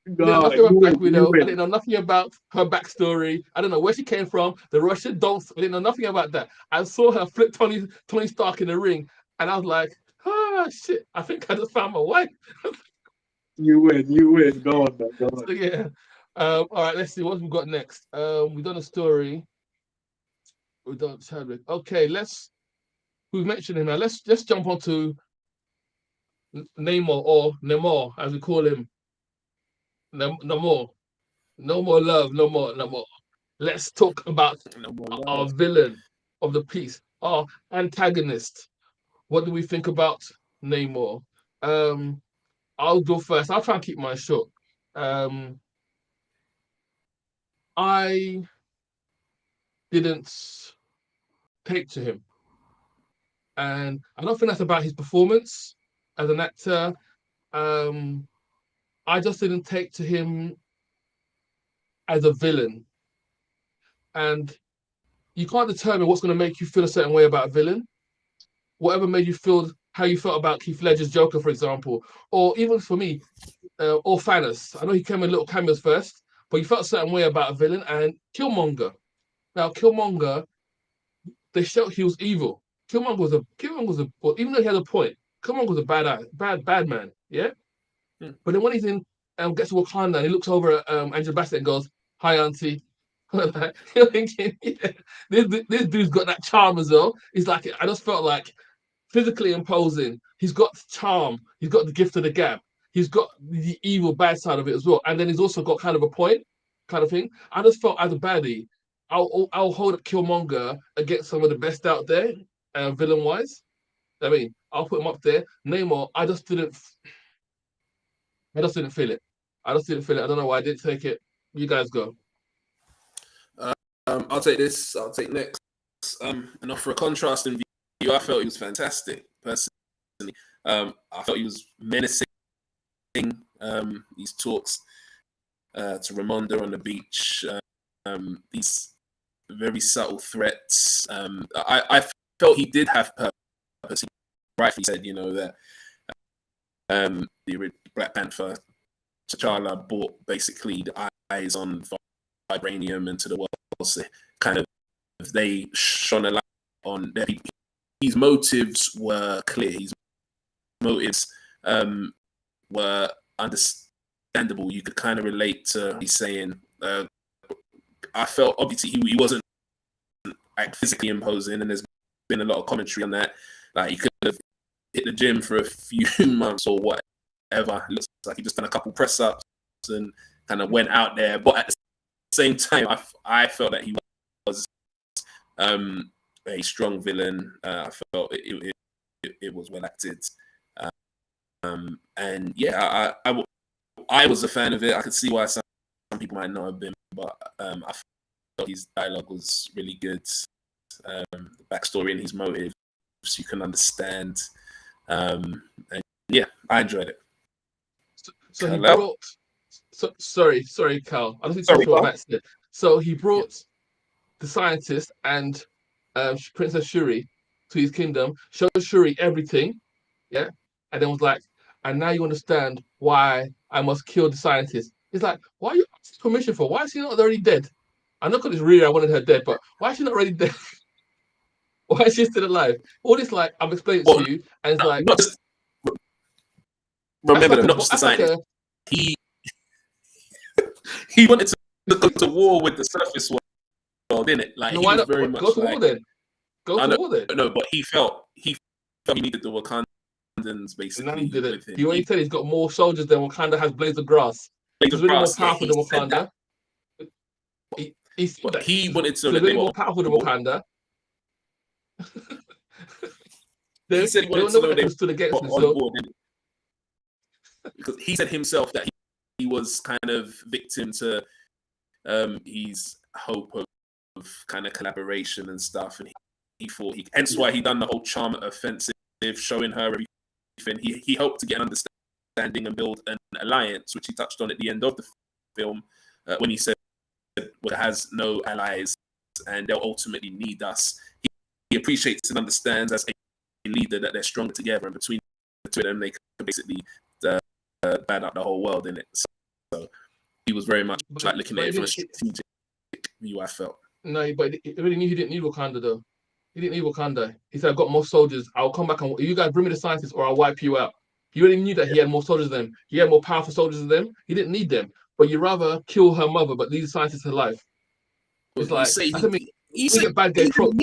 I didn't know nothing about her backstory. I don't know where she came from. The Russian don't. I didn't know nothing about that. I saw her flip Tony Stark in the ring, and I was like, shit! I think I just found my wife. You win. Go on, man. Go on. So, yeah. All right. Let's see what we've got next. We've done a story. We've done Chadwick. Okay. We've mentioned him now. Let's jump onto Namor, or Namor, as we call him. Namor. No more love. No more. Let's talk about our villain of the piece, our antagonist. What do we think about Namor? I'll go first. I'll try and keep mine short. I didn't take to him, and I don't think that's about his performance as an actor. I just didn't take to him as a villain, and you can't determine what's going to make you feel a certain way about a villain. Whatever made you feel how you felt about Heath Ledger's Joker, for example, or even for me, or Thanos. I know he came in little cameos first, but you felt a certain way about a villain. And Killmonger. Now, Killmonger, they showed he was evil. Killmonger was well, even though he had a point, Killmonger was a bad man. Yeah. But then when he's in, gets to Wakanda, and he looks over at Angela Bassett and goes, "Hi, Auntie." You're thinking, this dude's got that charm as well. He's like, I just felt like physically imposing. He's got charm. He's got the gift of the gab. He's got the evil bad side of it as well. And then he's also got kind of a point, kind of thing. I just felt as a baddie, I'll hold up Killmonger against some of the best out there, villain wise. I mean, I'll put him up there. Namor, I just didn't feel it. I don't know why I didn't take it. You guys go. I'll take this. I'll take next. And offer a contrasting view. I felt he was fantastic, personally. I felt he was menacing. These talks to Ramonda on the beach. These very subtle threats. I felt he did have purpose. He rightfully said, that the Black Panther T'Challa brought basically the eyes on vibranium into the world. So kind of they shone a light on their people. His motives were clear. His motives were understandable. You could kind of relate to what he's saying. I felt obviously he wasn't physically imposing, and there's been a lot of commentary on that. Like he could have hit the gym for a few months or whatever. It looks like he just done a couple press ups and kind of went out there. But at the same time, I felt that he was a strong villain. I felt it was well acted, and yeah, I was a fan of it. I could see why some people might not have been, but I felt his dialogue was really good. The backstory and his motives you can understand. And yeah, I enjoyed it. So he brought. Sorry, Cal. I don't think to what Matt said. So he brought the scientist and Princess Shuri to his kingdom, showed Shuri everything, yeah, and then was like, and now you understand why I must kill the scientist. It's like, why are you asking permission for? Why is she not already dead? I know because it's really I wanted her dead, but why is she not already dead? Why is she still alive? All this, like, I'm explaining to you, and it's like, not just remember, not just the scientist. He wanted to go to war with the surface world, didn't it? Like, he was very much go to war then. Go to war then. No, but he felt he needed the Wakandans basically. He didn't. He already said he's got more soldiers than Wakanda has blades of grass. He's really more powerful than Wakanda. He wanted to. He's really more powerful than Wakanda. He said he wanted to know they stood against him. On board, because he said himself that he was kind of victim to his hope of kind of collaboration and stuff, and he thought hence why he done the whole charm offensive, showing her everything. He hoped to get an understanding and build an alliance, which he touched on at the end of the film when he said, "Well, it has no allies, and they'll ultimately need us." He appreciates and understands as a leader that they're stronger together, and between the two of them, they could basically bad up the whole world in it. So he was very much like looking at it from a strategic view, I felt. No, but he really knew he didn't need Wakanda, though. He didn't need Wakanda. He said, I've got more soldiers. I'll come back and you guys bring me the scientists or I'll wipe you out. He already knew that he had more soldiers than them. He had more powerful soldiers than them. He didn't need them. But you'd rather kill her mother, but leave the scientists alive. It's like, we get bad guy tropes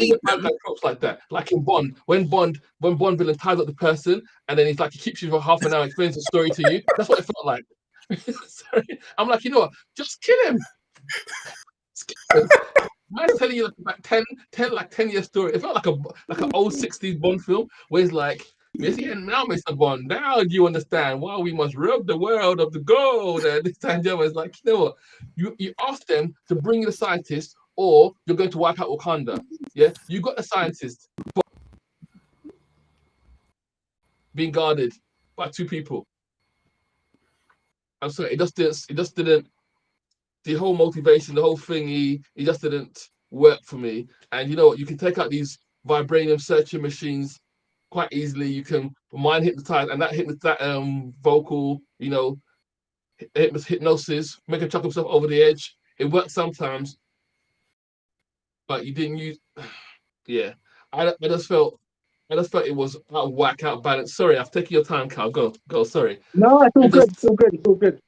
like that. Like in Bond, when Bond villain ties up the person and then he's like, he keeps you for half an hour, explains the story to you. That's what it felt like. Sorry. I'm like, you know what? Just kill him. I'm telling you like 10-year story. It felt like an old 60s Bond film where it's like, now Mr. Bond, now you understand why we must rob the world of the gold. And this time is like, you know what? You ask them to bring you the scientist or you're going to wipe out Wakanda. Yeah, you got the scientist but being guarded by two people. I'm sorry, it just didn't. The whole motivation, the whole thingy, it just didn't work for me. And you know what? You can take out these vibranium searching machines quite easily. You can mind hypnotize, and that vocal, you know, hypnosis, make him chuck himself over the edge. It works sometimes, but you didn't use. Yeah, I just felt it was out of whack, out of balance. Sorry, I've taken your time, Cal. Go. Sorry. No, it's all good. It's all good.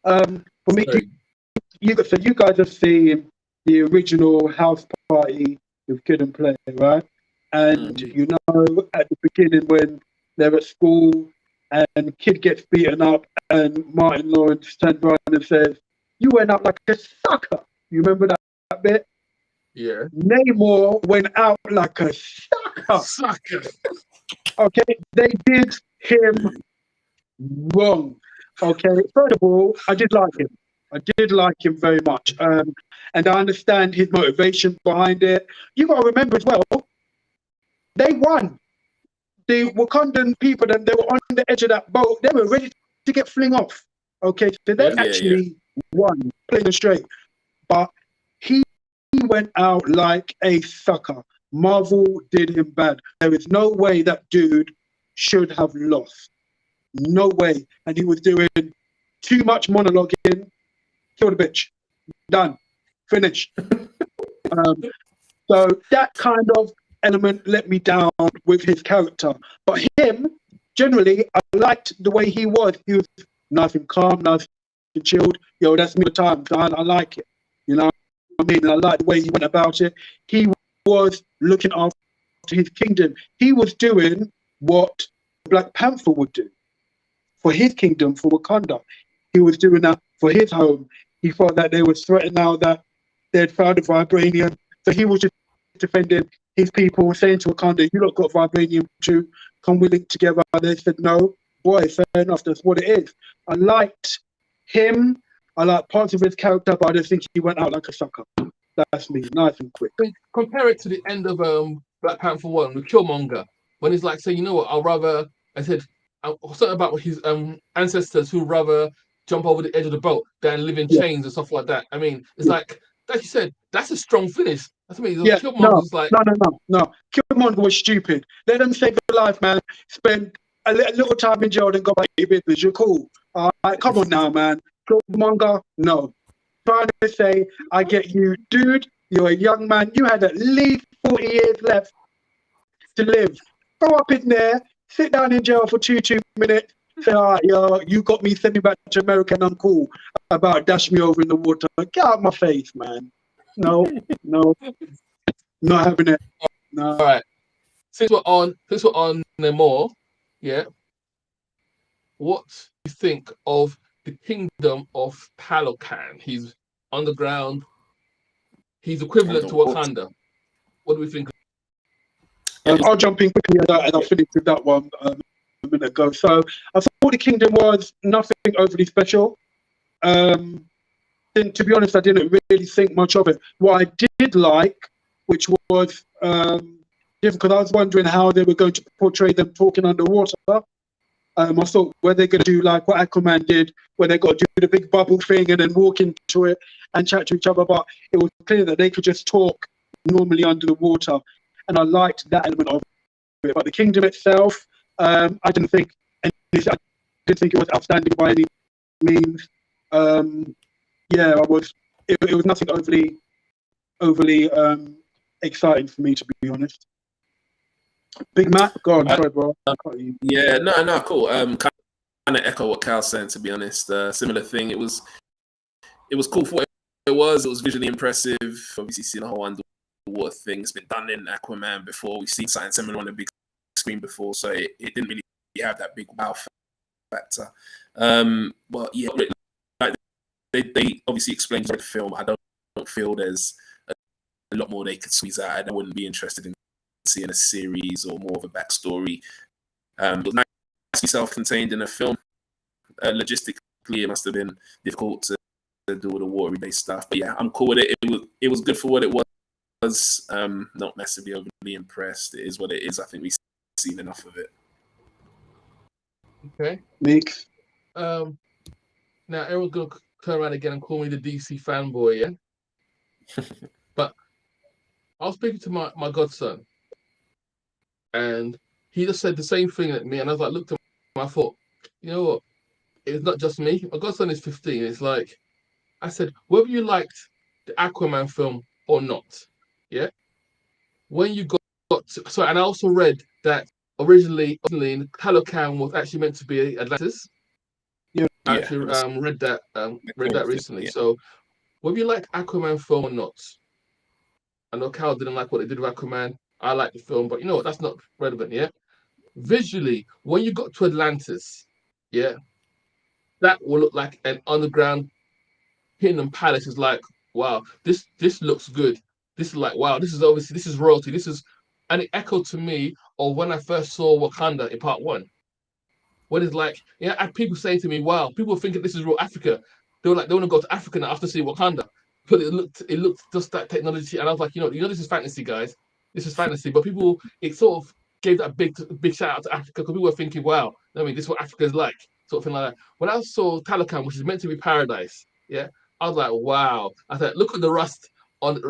For me, you guys have seen the original House Party with Kid and Play, right? And you know, at the beginning when they're at school and Kid gets beaten up, and Martin Lawrence turns around and says, "You went out like a sucker." You remember that bit? Yeah. Namor went out like a sucker. Okay, they did him wrong. Okay, first of all, I did like him very much. And I understand his motivation behind it. You got to remember as well, they won. The Wakandan people, they were on the edge of that boat. They were ready to get fling off. Okay, so they actually won, playing straight. But he went out like a sucker. Marvel did him bad. There is no way that dude should have lost. No way. And he was doing too much monologuing. Kill the bitch. Done. Finished. So that kind of element let me down with his character. But him, generally, I liked the way he was. He was nice and calm, nice and chilled. Yo, that's me at times. I like it. You know what I mean? I like the way he went about it. He was looking after his kingdom. He was doing what Black Panther would do for his kingdom, for Wakanda. He was doing that for his home. He thought that they were threatened now that they had found the vibranium. So he was just defending his people, saying to Wakanda, "You lot got vibranium too. Can we link together?" They said, "No." Boy, fair enough. That's what it is. I liked him. I like parts of his character, but I don't think he went out like a sucker. That's me, nice and quick. Compare it to the end of Black Panther 1 with Killmonger, when he's like, say, you know what, I said, something about his ancestors who rather jump over the edge of the boat than live in chains and stuff like that. I mean, it's like you said, that's a strong finish. That's what I mean. Yeah, Killmonger's no. Killmonger was stupid. Let them save your life, man. Spend a little time in jail and go back to your business. You're cool. All right, come on now, man. Killmonger, no. Trying to say, I get you, dude. You're a young man. You had at least 40 years left to live. Go up in there, sit down in jail for two minutes. Say, all right, yo, you got me, send me back to America and I'm cool. About dash me over in the water. Get out of my face, man. No. Not having it. No. All right. Since we're on Namor, yeah. What do you think of the kingdom of Talokan? He's underground. He's equivalent to Wakanda. What do we think? I'll jump in quickly and I'll finish with that one a minute ago. So I thought the kingdom was nothing overly special. To be honest, I didn't really think much of it. What I did like, which was different, because I was wondering how they were going to portray them talking underwater. I thought, were they going to do like what Aquaman did, where they got to do the big bubble thing and then walk into it and chat to each other? But it was clear that they could just talk normally under the water. And I liked that element of it. But the kingdom itself, I didn't think it was outstanding by any means. It was nothing overly exciting for me, to be honest. Big Matt, go on, sorry, bro. Yeah, no, cool. Kind of echo what Cal's saying, to be honest. Similar thing. It was cool for what it was. It was visually impressive. Obviously, seeing a whole underwater thing. It's been done in Aquaman before. We've seen something similar on the big screen before, so it didn't really have that big wow factor. But yeah, like they obviously explained the film. I don't feel there's a lot more they could squeeze out. I wouldn't be interested in seeing a series or more of a backstory. It was nice to be self-contained in a film. Logistically, it must have been difficult to do all the watery-based stuff. But yeah, I'm cool with it. It was good for what it was. Not massively overly impressed. It is what it is. I think we've seen enough of it. Okay. Nick. Now everyone's gonna turn around again and call me the DC fanboy, yeah. But I was speaking to my godson, and he just said the same thing at me, and I was like, looked at him, I thought, you know what? It's not just me. My godson is 15. It's like, I said, whether you liked the Aquaman film or not, yeah. When you got to, and I also read that originally Talokan was actually meant to be Atlantis. I actually read that recently. Yeah. So whether you like Aquaman film or not, I know Cal didn't like what they did with Aquaman. I like the film, but you know what? That's not relevant, yeah? Visually, when you got to Atlantis, yeah, that will look like an underground hidden palace. Is like, wow, this looks good. This is like, wow, this is royalty. And it echoed to me of when I first saw Wakanda in part 1. When it's like, yeah, I had people saying to me, wow, people thinking this is real Africa. They were like, they want to go to Africa now after seeing Wakanda. But it looked just that technology, and I was like, you know, this is fantasy, guys. This is fantasy. But people, it sort of gave that big shout out to Africa, because people were thinking, wow, I mean, this is what Africa is like, sort of thing like that. When I saw Talokan, which is meant to be paradise, yeah, I was like, wow. I thought, look at the rust on.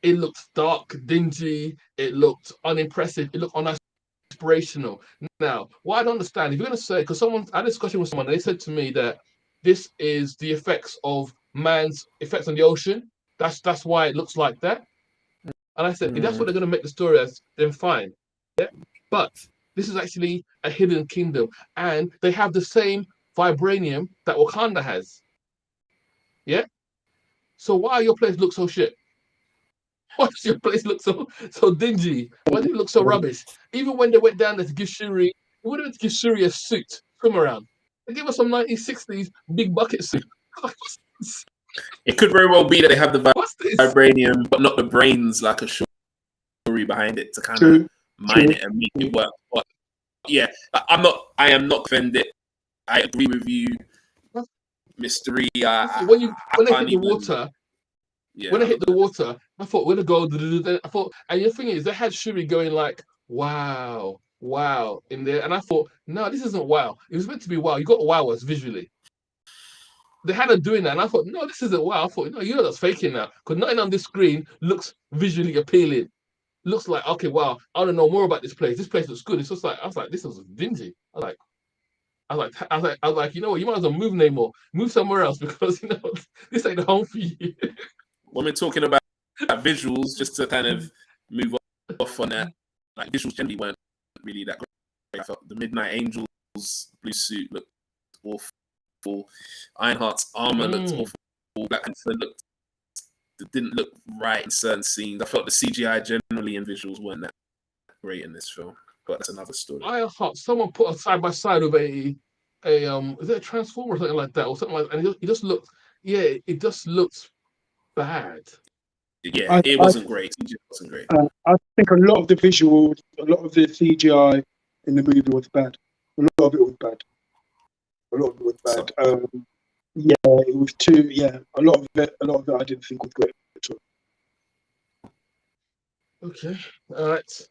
It looked dark, dingy. It looked unimpressive. It looked uninspirational. Now, what I don't understand, if you're going to say, because I had a discussion with someone, and they said to me that this is the effects of man's effects on the ocean. That's why it looks like that. And I said, if that's what they're going to make the story as, then fine. Yeah. But this is actually a hidden kingdom, and they have the same vibranium that Wakanda has. Yeah. So why your place look so shit? Why does your place look so dingy? Why does it look so rubbish? Even when they went down there to give Shuri, they would have given Shuri a suit, swim around. They gave us some 1960s big bucket suit. It could very well be that they have the vibranium, but not the brains like a Shuri behind it to kind of mine it and make it work. But yeah, I am not offended. I agree with you. mystery. when I they hit can't the even. water, Yeah, when they hit the water, I thought we're gonna go. I thought, and the thing is, they had Shuri going like, "Wow, wow," in there, and I thought, no, this isn't wow. It was meant to be wow. You got wow us visually. They had her doing that, and I thought, no, this isn't wow. I thought, no, you know that's faking now, because nothing on this screen looks visually appealing. Looks like, okay, wow, I want to know more about this place. This place looks good. It's just like, I was like, this was dingy. I was like, you know what? You might as well move Namor, move somewhere else because this ain't the home for you. when we're talking about visuals, just to kind of move off on that, like visuals generally weren't really that great. I felt the Midnight Angels blue suit looked awful. Ironheart's armor looked awful. Black Panther didn't look right in certain scenes. I felt the CGI generally in visuals weren't that great in this film, but that's another story. Ironheart, someone put a side by side of a is it a transformer or something like that, or something like that, and it just looked, it just looks bad. Yeah, it wasn't great. CGI wasn't great. I think a lot of the visuals, a lot of the CGI in the movie was bad. A lot of it was bad. Yeah, it was too. Yeah, a lot of it I didn't think was great at all. Okay, all right.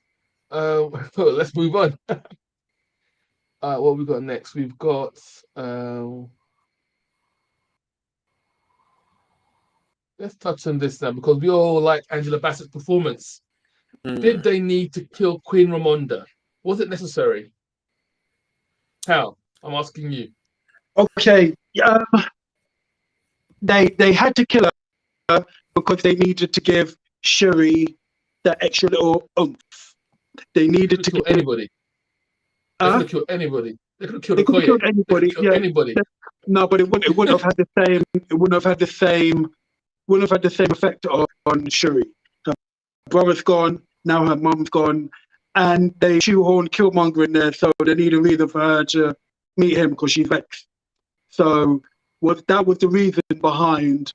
Let's move on. What we got next? We've got let's touch on this now because we all like Angela Bassett's performance. Did they need to kill Queen Ramonda? Was it necessary? How? I'm asking you. Okay, they had to kill her because they needed to give Shuri that extra little oomph. They needed to kill anybody. They could have killed anybody. They could have killed Okoye. Anybody. Yeah. Anybody. No, but it wouldn't have had the same. It wouldn't have had the same. Wouldn't have had the same effect on Shuri. Her brother's gone. Now her mum's gone, and they shoehorn Killmonger in there, so they need a reason for her to meet him because she's vexed. So that was the reason behind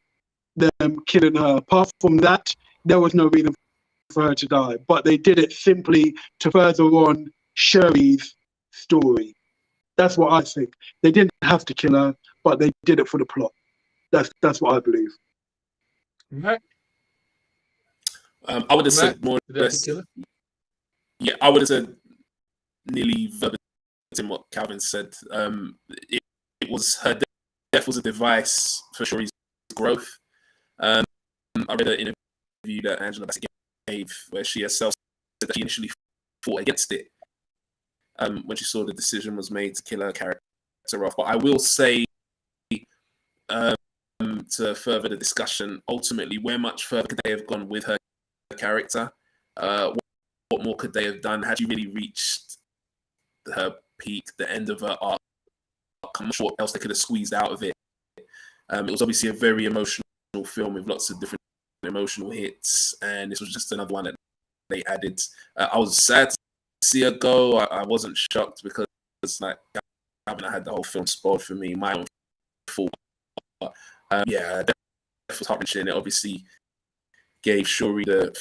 them killing her. Apart from that, there was no reason for her to die. But they did it simply to further on Shuri's story. That's what I think. They didn't have to kill her, but they did it for the plot. That's what I believe. Right. I would have said more or less. Yeah, I would have said nearly verbatim what Kalvin said. It was her death was a device for Shuri's growth. I read an interview that Angela Bassett gave where she herself said that she initially fought against it when she saw the decision was made to kill her character off. But I will say, to further the discussion, ultimately, where much further could they have gone with her character? What more could they have done? Had she really reached her peak, the end of her arc? I'm not sure what else they could have squeezed out of it. It was obviously a very emotional film with lots of different emotional hits, and this was just another one that they added. I was sad to see her go. I wasn't shocked because like I had the whole film spoiled for me. My own fault. Yeah, that was heart-wrenching. It obviously gave Shuri the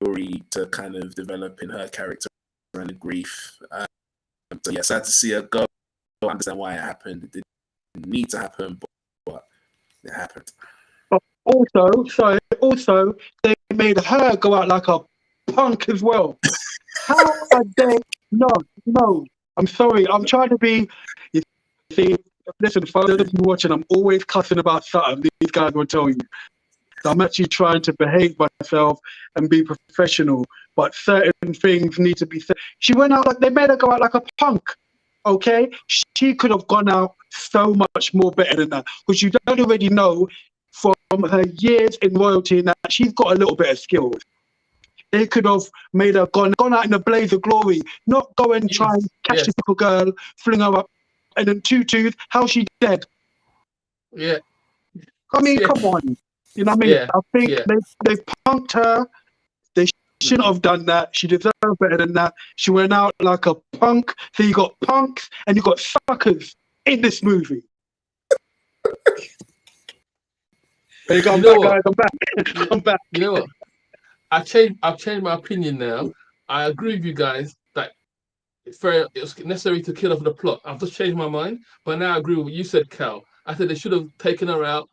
fury to kind of develop in her character and the grief. So yeah, sad to see her go. I understand why it happened. It didn't need to happen, but it happened. But also, they made her go out like a punk as well. How are they? No. I'm sorry. I'm trying to be. You see, listen, for those of you watching, I'm always cussing about something. These guys will tell you. So I'm actually trying to behave myself and be professional, but certain things need to be said. She went out like they made her go out like a punk. Okay, she could have gone out so much more better than that because you don't already know from her years in royalty that she's got a little bit of skills. They could have made her gone out in a blaze of glory, not go and try and catch the little girl, fling her up, and then Tooth, how's she dead? Yeah. I mean, come on. You know what I mean? I think they punked her. They shouldn't have done that. She deserved better than that. She went out like a punk. So you got punks and you got suckers in this movie. There you go. I'm back. You know what? I've changed my opinion now. I agree with you guys that it was necessary to kill her for the plot. I've just changed my mind, but now I agree with what you said, Cal. I said they should have taken her out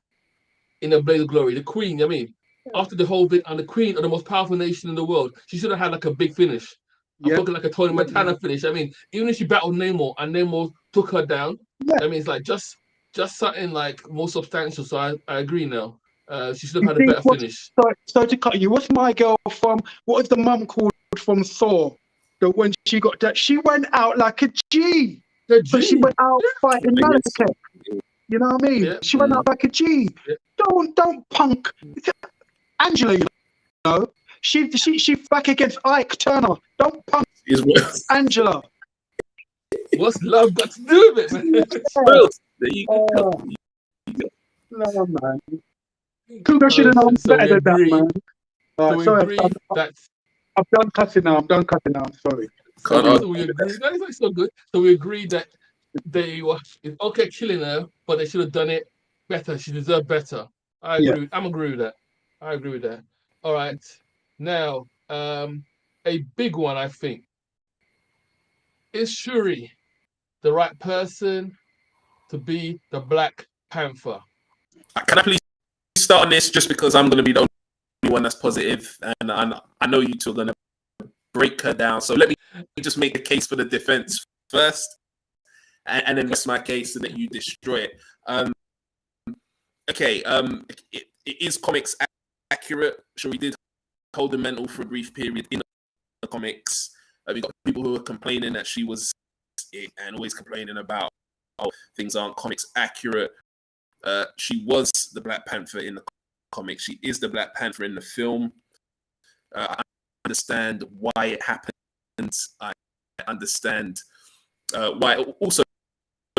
in a blaze of glory. The Queen, I mean, after the whole bit, and the Queen of the most powerful nation in the world, she should have had like a big finish. I'm talking like a Tony Montana finish. I mean, even if she battled Namor and Namor took her down, I mean, it's like just something like more substantial. So I agree now. She should have had a better finish. So to cut you, what's my girl from? What was the mum called from Thor? That when she got that, she went out like a G. But she went out fighting Malekith. You know what I mean? Yeah. She went out like a G. Yeah. Don't punk Angela. You know, she back against Ike Turner. Don't punk Angela. What's love got to do with it, man? There you go. No, man. Cougar should have known better than that, man. Sorry, I'm done cussing now. I'm sorry. So we agree. That's so good. So we agree that it's okay killing her, but they should have done it better. She deserved better. I agree. I'm agree with that. I agree with that. All right. Now, a big one, I think. Is Shuri the right person to be the Black Panther? Can I please start on this just because I'm going to be the only one that's positive, and I know you two are going to break her down. So let me just make a case for the defense first, and then rest my case so that you destroy it. It is comics accurate. Shuri did hold the mantle for a brief period in the comics. We got people who are complaining that she was it and always complaining about how things aren't comics accurate. She was the Black Panther in the comics. She is the Black Panther in the film. I understand why it happened. I understand why. Also,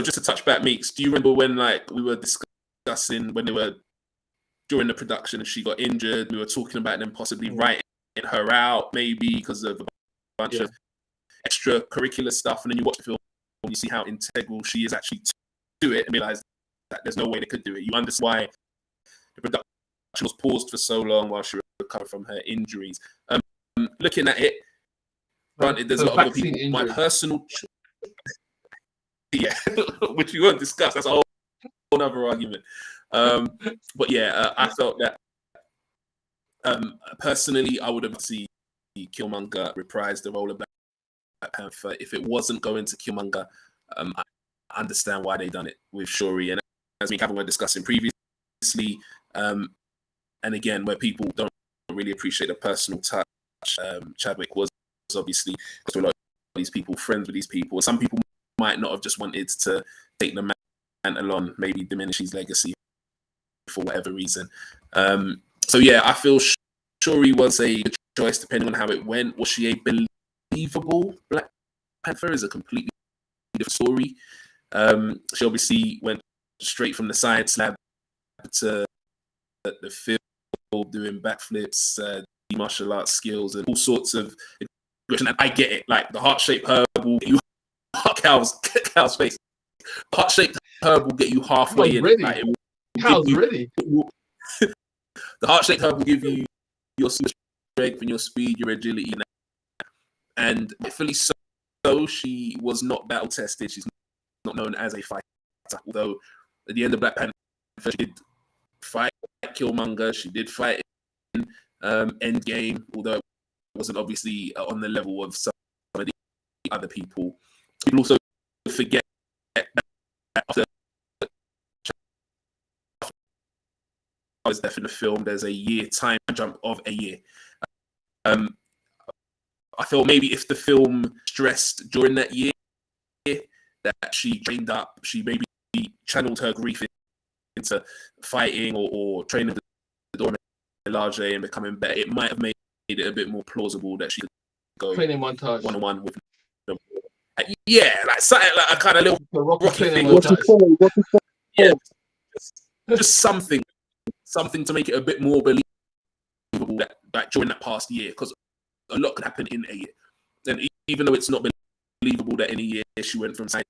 just to touch back, Meeks, do you remember when we were discussing when they were during the production and she got injured? We were talking about them possibly writing her out, maybe because of a bunch of extracurricular stuff, and then you watch the film and you see how integral she is actually to it and realize that there's no way they could do it. You understand why the production was paused for so long while she recovered from her injuries. Looking at it, granted, there's a lot of other people. Injury. My personal, which we won't discuss. That's a whole other argument. But I felt that personally, I would have seen Killmonger reprise the role of Black Panther. If it wasn't going to Killmonger, I understand why they done it with Shuri. And as me and Kalvin were discussing previously, and again, where people don't really appreciate the personal touch, Chadwick was obviously, because a lot of these people friends with these people. Some people might not have just wanted to take the mantle on, maybe diminish his legacy for whatever reason. I feel Shuri was a good choice depending on how it went. Was she a believable Black Panther? Is a completely different story. She obviously went straight from the science lab to the field, doing backflips, martial arts skills, and all sorts of. And I get it. Like the heart-shaped herb will get you Cal's face. Heart-shaped herb will get you halfway in. Like, Cal's ready. The heart-shaped herb will give you your super strength and your speed, your agility, and rightfully so. She was not battle tested. She's not known as a fighter. Although at the end of Black Panther, she did fight Killmonger. She did fight in Endgame, although it wasn't obviously on the level of some of the other people. People also forget that after death in the film, there's a year time jump of a year. I felt maybe if the film stressed during that year that she trained up, she maybe channeled her grief into fighting or training the Dora Milaje and becoming better, it might have made it a bit more plausible that she could go training montage one-on-one with them. Like something like a kind of little rocky thing. Just something to make it a bit more believable that during that past year, because a lot could happen in a year. And even though it's not believable that in a year she went from science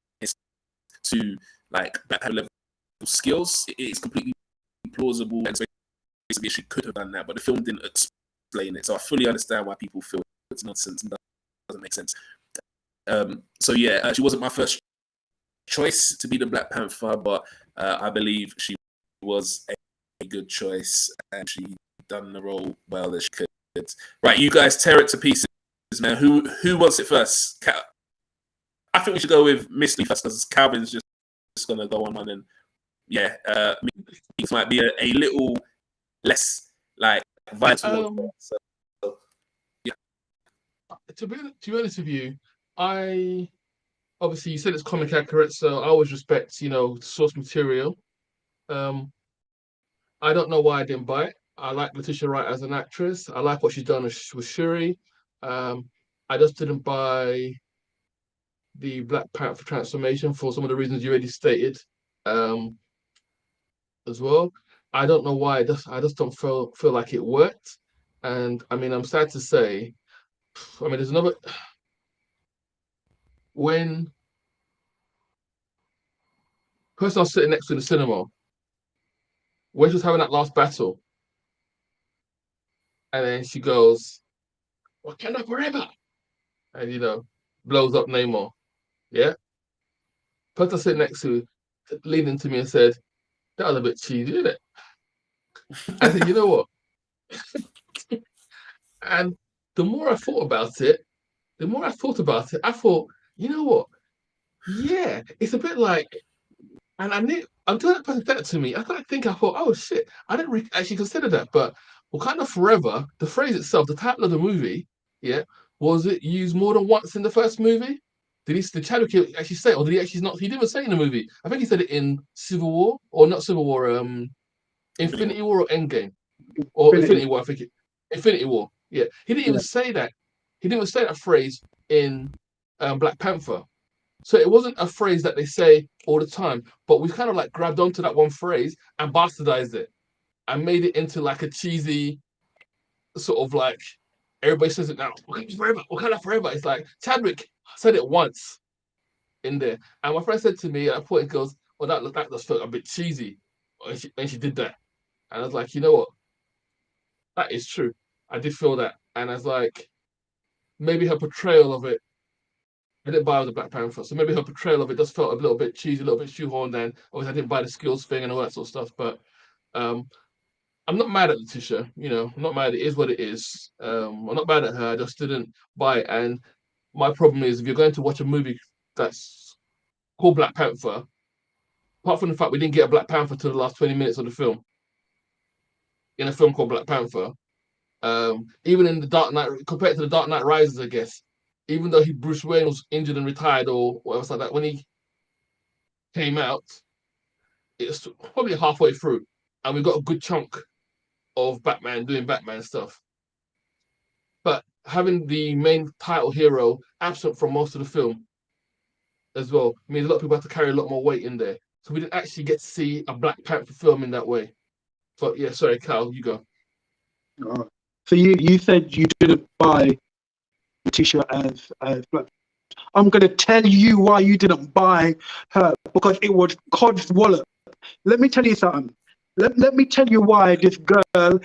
to like that level of skills, it is completely plausible. And so basically she could have done that, but the film didn't explain it. So I fully understand why people feel it's nonsense and doesn't make sense. She wasn't my first choice to be the Black Panther, but I believe she was a good choice, and she done the role well as she could. Right, you guys tear it to pieces, man. Who wants it first? I think we should go with Misty first because Kalvin's just gonna go on one, and yeah, it might be a little less like vital. So yeah. To be honest with you, obviously you said it's comic accurate, so I always respect source material. I don't know why I didn't buy it. I like Letitia Wright as an actress. I like what she's done with Shuri. I just didn't buy the Black Panther transformation for some of the reasons you already stated, as well. I don't know why. I just don't feel like it worked. And I mean, I'm sad to say. I mean, there's another when person I was sitting next to in the cinema, when she was having that last battle, and then she goes, "Wakanda forever," and blows up Namor. Yeah. Person I sit next to leaned into me and said, "That was a bit cheesy, isn't it?" I said, "You know what?" And the more I thought about it, I thought, you know what? Yeah, it's a bit like, and I knew until that person said it to me, I thought, oh shit, I didn't actually consider that. But Wakanda Forever, the phrase itself, the title of the movie, yeah, was it used more than once in the first movie? Did Chadwick actually say it, or did he actually not? He didn't say it in the movie. I think he said it in Civil War, or not Civil War, Infinity War or Endgame, or Infinity War. I think Infinity War. Yeah, he didn't even say that. He didn't even say that phrase in Black Panther. So it wasn't a phrase that they say all the time, but we kind of like grabbed onto that one phrase and bastardized it and made it into like a cheesy sort of like everybody says it now. Wakanda forever. It's like Chadwick said it once in there, and my friend said to me at a point, he goes, "Well, that just felt a bit cheesy," and she did that, and I was like, you know what? That is true. I did feel that, and I was like, maybe her portrayal of it. I didn't buy the Black Panther, so maybe her portrayal of it just felt a little bit cheesy, a little bit shoehorned. And obviously, I didn't buy the skills thing and all that sort of stuff. But I'm not mad at Letitia. I'm not mad. It is what it is. I'm not mad at her. I just didn't buy it. And my problem is, if you're going to watch a movie that's called Black Panther, apart from the fact we didn't get a Black Panther to the last 20 minutes of the film, in a film called Black Panther, even in the Dark Knight, compared to the Dark Knight Rises, I guess, even though Bruce Wayne was injured and retired or whatever like that, when he came out, it's probably halfway through, and we got a good chunk of Batman doing Batman stuff. But having the main title hero absent from most of the film as well means a lot of people have to carry a lot more weight in there. So we didn't actually get to see a Black Panther film in that way. But yeah, sorry, Cal, you go. So you said you didn't buy Letitia as Black. I'm going to tell you why you didn't buy her, because it was Cod's wallet. Let me tell you something. Let me tell you why this girl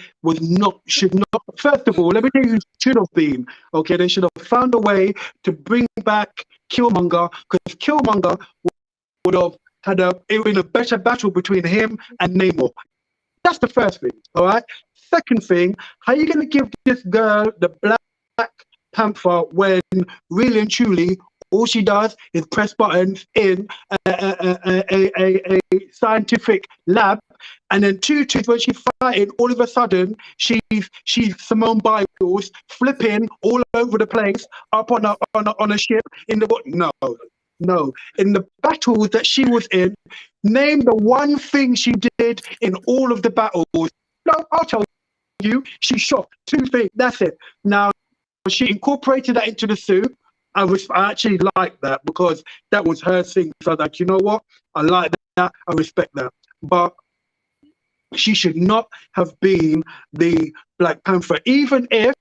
should not. First of all, let me tell you who should have been. Okay, they should have found a way to bring back Killmonger, because Killmonger would have had a better battle between him and Namor. That's the first thing. All right. Second thing, how are you going to give this girl the Black Panther when really and truly all she does is press buttons in a scientific lab, and then when she's fighting, all of a sudden she's Simone Biles flipping all over the place up on a ship in the no. In the battles that she was in, name the one thing she did in all of the battles. No, I'll tell you, she shot 2 things. That's it. Now she incorporated that into the suit. I actually like that, because that was her thing. So that, you know what, I like that. I respect that. But she should not have been the Black Panther, even if,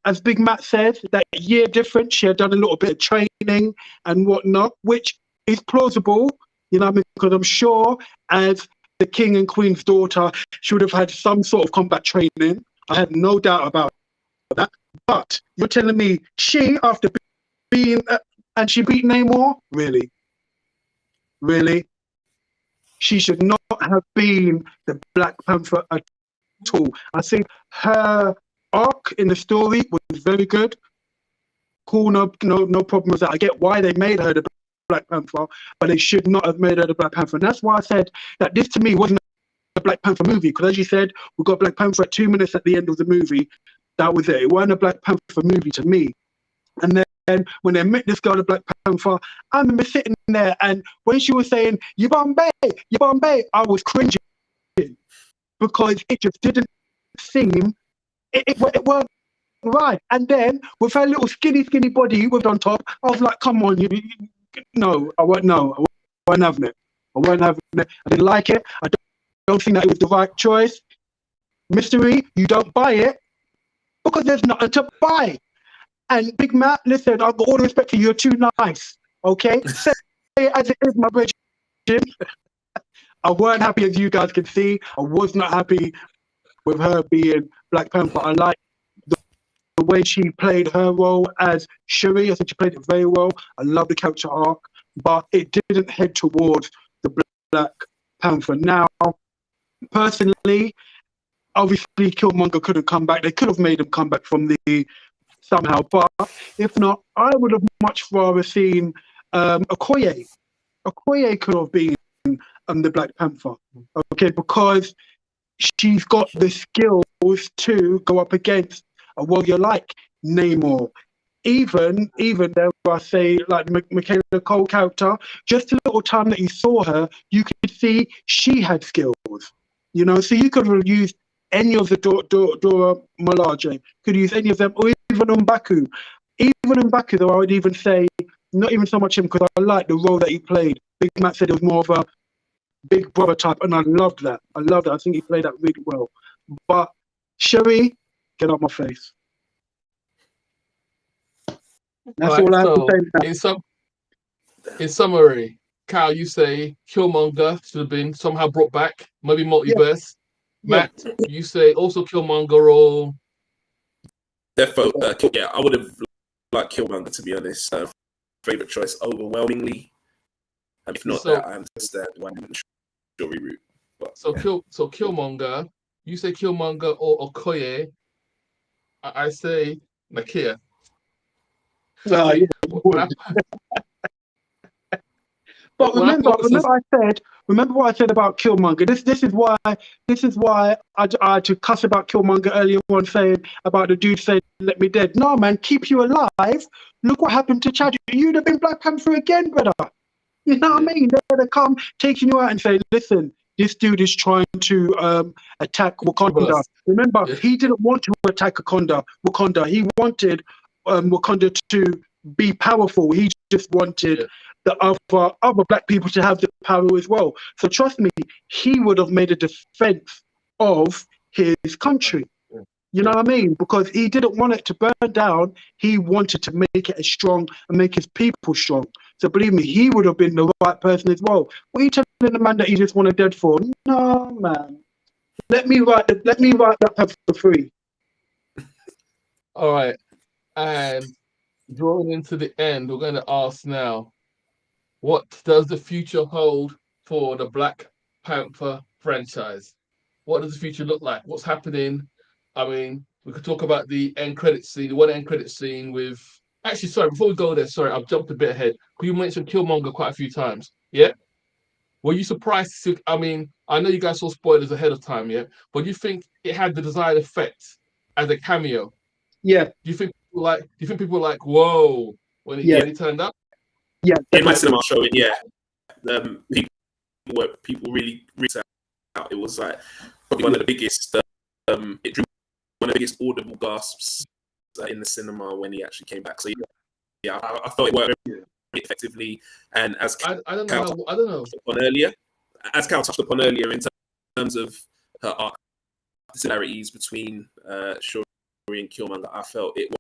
as Big Matt said, that year difference, she had done a little bit of training and whatnot, which is plausible, because I'm sure as the king and queen's daughter, she would have had some sort of combat training. I have no doubt about that. But you're telling me she, after being, and she beat Namor? Really? she should not have been the Black Panther at all. I think her arc in the story was very good. Cool, no problem with that. I get why they made her the Black Panther, but they should not have made her the Black Panther. And that's why I said that this to me wasn't a Black Panther movie, because as you said, we got Black Panther at 2 minutes at the end of the movie. That was it. It wasn't a Black Panther movie to me. And then when they met this girl, the Black Panther, I remember sitting there, and when she was saying "Yibambe, Yibambe," I was cringing because it just didn't seem it weren't right. And then with her little skinny body with on top, I was like, "Come on, no, I wasn't having it. I wasn't having it. I didn't like it. I don't think that it was the right choice. Mystery, you don't buy it because there's nothing to buy." And Big Matt, listen, I've got all the respect for you. You're too nice, okay? Say it as it is, my brethren. I weren't happy, as you guys can see. I was not happy with her being Black Panther. I like the way she played her role as Shuri. I think she played it very well. I love the character arc, but it didn't head towards the Black Panther. Now, personally, obviously, Killmonger couldn't come back. They could have made him come back from the somehow, but if not, I would have much rather seen Okoye. Okoye could have been the Black Panther, okay, because she's got the skills to go up against a warrior like Namor. Even there, I say, like Michaela Cole character, just a little time that you saw her, you could see she had skills, you know, so you could have used any of the Dora Milaje, could use any of them, or even M'Baku. Even M'Baku, though, I would even say, not even so much him, because I like the role that he played. Big Matt said it was more of a big brother type, and I loved that. I think he played that really well. But Shuri, get out my face. That's all I have to say. In summary, Cal, you say Killmonger should have been somehow brought back, maybe multiverse. Yeah. Matt, you say also Killmonger or yeah, I would have liked Killmonger, to be honest. Favorite choice overwhelmingly. And if not that, I understand why I'm the Shuri route. But, so Killmonger, you say Killmonger or Okoye. I say Nakia. But remember what I said about Killmonger. This is why I had to cuss about Killmonger earlier on, saying about the dude saying "let me dead." No, man, keep you alive. Look what happened to Chadwick. You'd have been Black Panther again, brother. You know what I mean? They're come taking you out and say, "Listen, this dude is trying to attack Wakanda." Remember, he didn't want to attack Wakanda. He wanted Wakanda to be powerful. He just wanted the other Black people to have the power as well. So trust me, he would have made a defense of his country. You know what I mean? Because he didn't want it to burn down. He wanted to make it as strong and make his people strong. So believe me, he would have been the right person as well. What are you telling the man that he just wanted dead for? No, man. Let me write that for free. All right. And drawing into the end, we're going to ask now, what does the future hold for the Black Panther franchise? What does the future look like? What's happening? I mean, we could talk about the end credit scene, the one end credit scene with... Actually, sorry, before we go there, sorry, I've jumped a bit ahead. You mentioned Killmonger quite a few times, yeah? Were you surprised to... I mean, I know you guys saw spoilers ahead of time, yeah? But do you think it had the desired effect as a cameo? Yeah. Do you think people were like, whoa, when he turned up? Yeah. In my cinema showing, people really reached out. It was like probably one of the biggest. It drew one of the biggest audible gasps in the cinema when he actually came back. So I thought it worked very effectively. And as I don't know. As Cal touched upon earlier, in terms of her arc similarities between Shuri and Killmonger, I felt it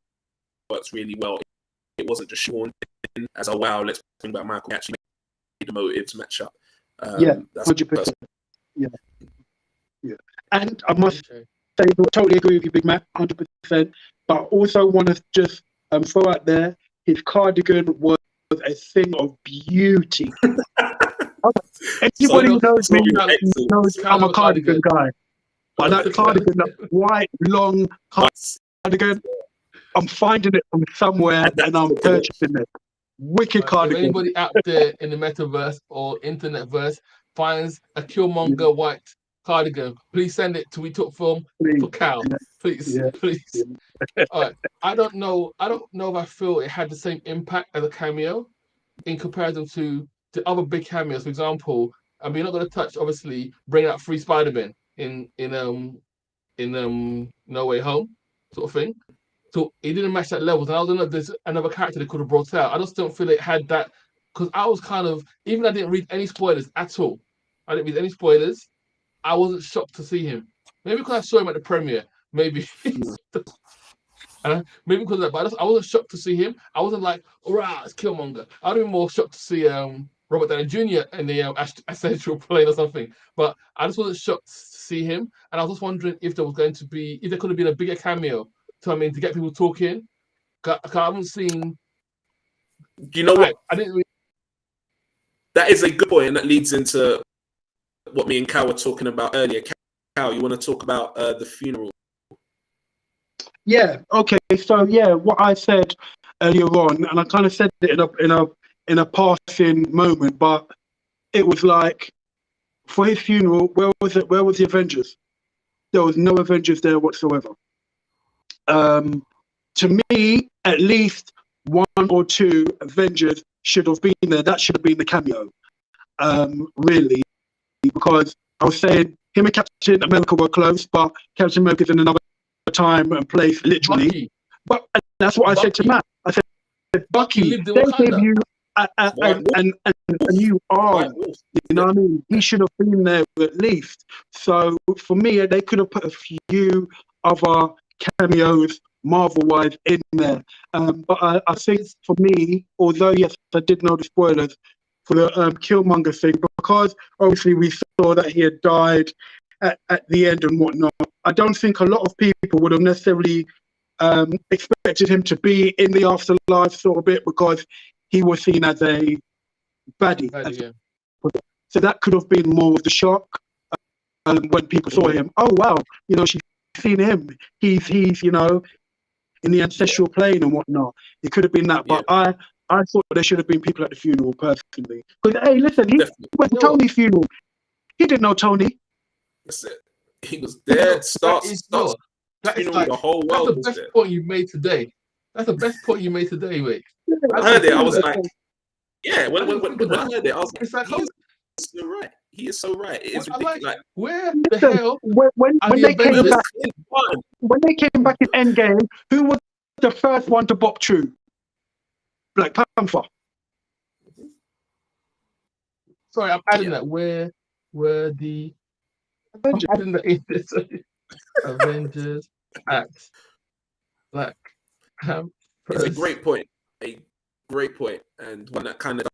works really well. It wasn't just shown as a wow, let's bring back Michael. We actually made the motive to match up. 100%. Yeah. And I must say, I totally agree with you, Big Mac, 100%. But also want to just throw out there, his cardigan was a thing of beauty. Anybody who knows me Excellent. knows I'm a cardigan guy. But that cardigan, that white, long cardigan, I'm finding it from somewhere and I'm purchasing it. Wicked If cardigan. anybody out there in the metaverse or internetverse finds a Killmonger white cardigan, please send it to We Talk Film for Cal. Please, please. All right. I don't know if I feel it had the same impact as a cameo in comparison to the other big cameos. For example, I mean, you're not going to touch, obviously, bringing out 3 Spider-Man in No Way Home, sort of thing. So it didn't match that level. And I don't know if there's another character they could have brought out. I just don't feel it had that, because I was kind of, even I didn't read any spoilers at all. I didn't read any spoilers. I wasn't shocked to see him. Maybe because I saw him at the premiere. Maybe. Maybe because of that. But I wasn't shocked to see him. I wasn't like, hurrah, it's Killmonger. I'd been more shocked to see Robert Downey Jr. in the Essential Plane or something. But I just wasn't shocked to see him. And I was just wondering if there could have been a bigger cameo to get people talking. I haven't seen. You know what? I didn't. That is a good point, and that leads into what me and Cal were talking about earlier. Cal, you want to talk about the funeral? Yeah. Okay. So what I said earlier on, and I kind of said it in a passing moment, but it was like, for his funeral, where was it? Where was the Avengers? There was no Avengers there whatsoever. To me, at least 1 or 2 Avengers should have been there. That should have been the cameo, really, because I was saying him and Captain America were close, but Captain America's in another time and place, literally. Bucky. But that's what I said to Matt. I said, Bucky, they gave you a new arm. You know what I mean? He should have been there at least. So for me, they could have put a few other cameos Marvel-wise in there. But I think for me, although yes, I did know the spoilers for the Killmonger thing, because obviously we saw that he had died at the end and whatnot. I don't think a lot of people would have necessarily expected him to be in the afterlife sort of bit, because he was seen as a baddie. So that could have been more of the shock when people saw him. Oh wow, she's seen him. He's in the ancestral plane and whatnot. It could have been that, but I thought there should have been people at the funeral personally. Because hey, listen, he went to Tony's funeral. He didn't know Tony. That's it. He was there. That is like the whole world. That's the best point you made today. That's the best point you made today, mate. I heard it. I was like, yeah. When I heard it, I was like, he's so right. He is so right. It is ridiculous. Where the hell? When they came back in Endgame, who was the first one to bop true? Black Panther. Sorry, I'm adding that. Where were the Avengers at Black Panther? It's a great point. A great point, and one that kind of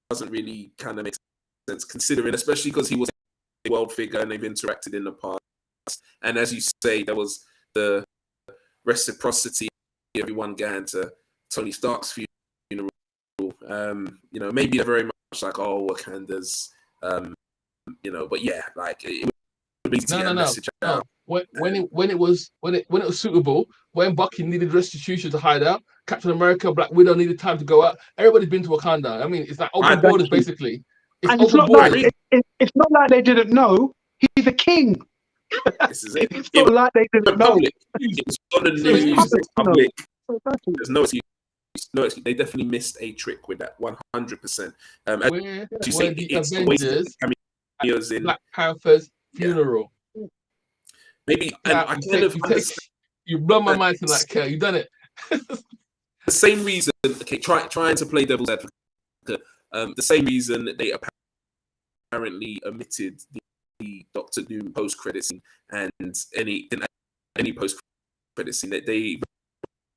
doesn't really kind of make sense, considering, especially because he was a world figure and they've interacted in the past. And as you say, there was the reciprocity, everyone going to Tony Stark's funeral. Maybe they're very much like, oh, Wakanda's, but yeah, like it would be to get a message out. When it was suitable, when Bucky needed restitution to hide out, Captain America, Black Widow needed time to go out. Everybody's been to Wakanda. I mean, it's like open borders, basically. It's not like they didn't know. He's a king. This is it. It's not like they didn't know. It's on the news. It's public. There's no excuse. No, they definitely missed a trick with that. 100%. Where the Avengers in Black Panther's funeral? Maybe you blow my mind tonight, Kel. You done it. The same reason. Okay, trying to play devil's advocate. The same reason that they apparently omitted the Doctor Doom post-credit scene and any post-credit scene, that they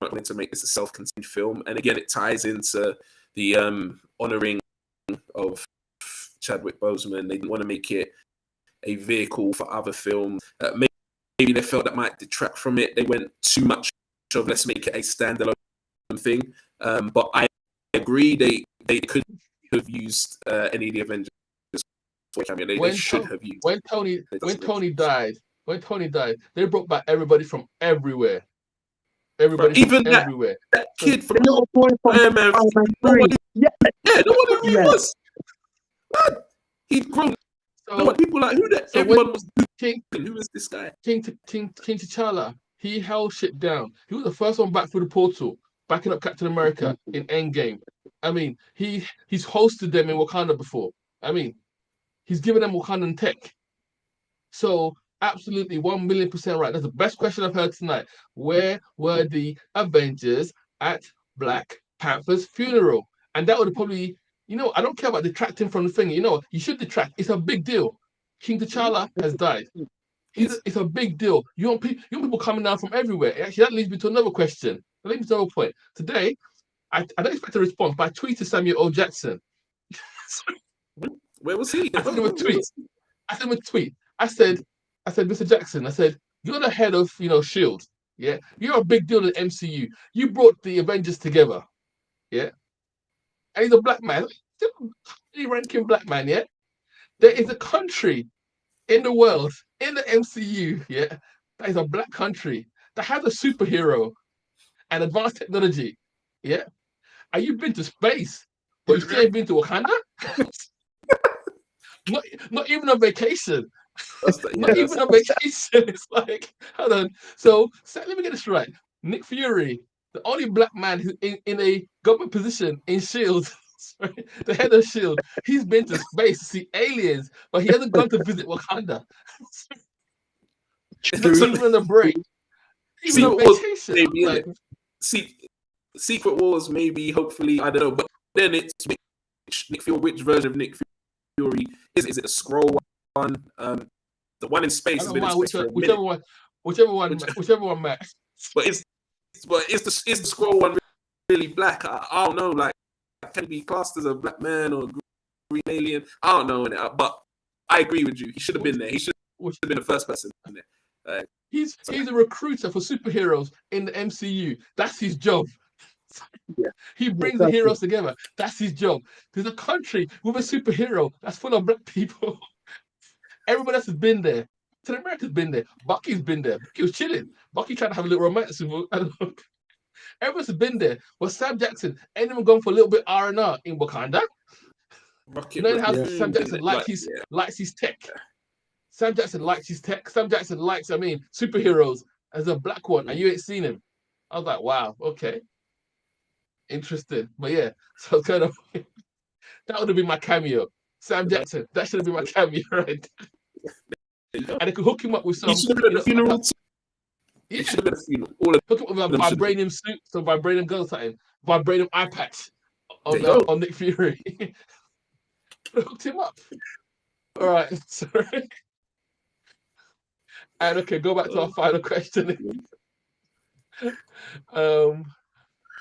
wanted to make this a self-contained film. And again, it ties into the honoring of Chadwick Boseman. They didn't want to make it a vehicle for other films. Maybe they felt that might detract from it. They went too much of, let's make it a standalone thing. But I agree, they could have used any of the Avengers cameo. They when should have used. when Tony died, they brought back everybody from everywhere. Everybody Even from everywhere. That kid from The little boy from Iron Man, Iron Man 3. nobody, Yeah, nobody knew who he yeah. was. Man, he'd grown. So, People like who that? so Everyone when was who is this guy? King T'Challa, he held shit down. He was the first one back through the portal, backing up Captain America in Endgame. I mean, he's hosted them in Wakanda before. I mean, he's given them Wakandan tech. So absolutely 1,000,000% right. That's the best question I've heard tonight. Where were the Avengers at Black Panther's funeral? And that would have probably, I don't care about detracting from the thing. You should detract. It's a big deal. King T'Challa has died. It's a big deal. You want people coming down from everywhere. Actually, that leads me to another question. That leads me to another point. Today, I don't expect a response, but I tweeted Samuel L. Jackson. Where was he? I sent him a tweet. I said, Mr. Jackson, I said, you're the head of, S.H.I.E.L.D. Yeah. You're a big deal in the MCU. You brought the Avengers together. Yeah. And he's a black man. He's a ranking black man, yeah. There is a country in the world, in the MCU, yeah, that is a black country that has a superhero and advanced technology. Yeah. And you've been to space, but you still ain't been to Wakanda? Not even a vacation. Not even a vacation. It's like, hold on. So let me get this right. Nick Fury, the only black man who's in a government position in S.H.I.E.L.D., sorry, the head of S.H.I.E.L.D., he's been to space to see aliens, but he hasn't gone to visit Wakanda. Not even on a break. Even on vacation. Maybe, like, Secret Wars, maybe, hopefully, I don't know. But then it's which version of Nick Fury? Is it a Skrull one? The one in space has been in space for a minute. Whichever one, Matt. But is the Skrull one really black? I don't know. Like, can he be classed as a black man or a green alien? I don't know. But I agree with you. He should have been there. He should have been the first person in there. He's a recruiter for superheroes in the MCU. That's his job. Yeah. He brings the heroes together. That's his job. There's a country with a superhero that's full of black people. Everybody else has been there. Captain America's been there. Bucky's been there. Bucky was chilling. Bucky trying to have a little romance with everyone's been there. Well, Sam Jackson ain't even gone for a little bit R&R in Wakanda. Sam Jackson likes his tech. Sam Jackson likes his tech. Sam Jackson likes, superheroes as a black one, and you ain't seen him. I was like, wow, okay. Interesting. But yeah, so kind of that would have been my cameo. Sam Jackson, that should have been my cameo, right? And they could hook him up with some. He should have been at the funeral. Yeah. He should have been at the funeral. Hook him up with a vibranium suit, some vibranium gun something, vibranium eye patch on Nick Fury. Hooked him up. All right, sorry. And okay, go back to our final question.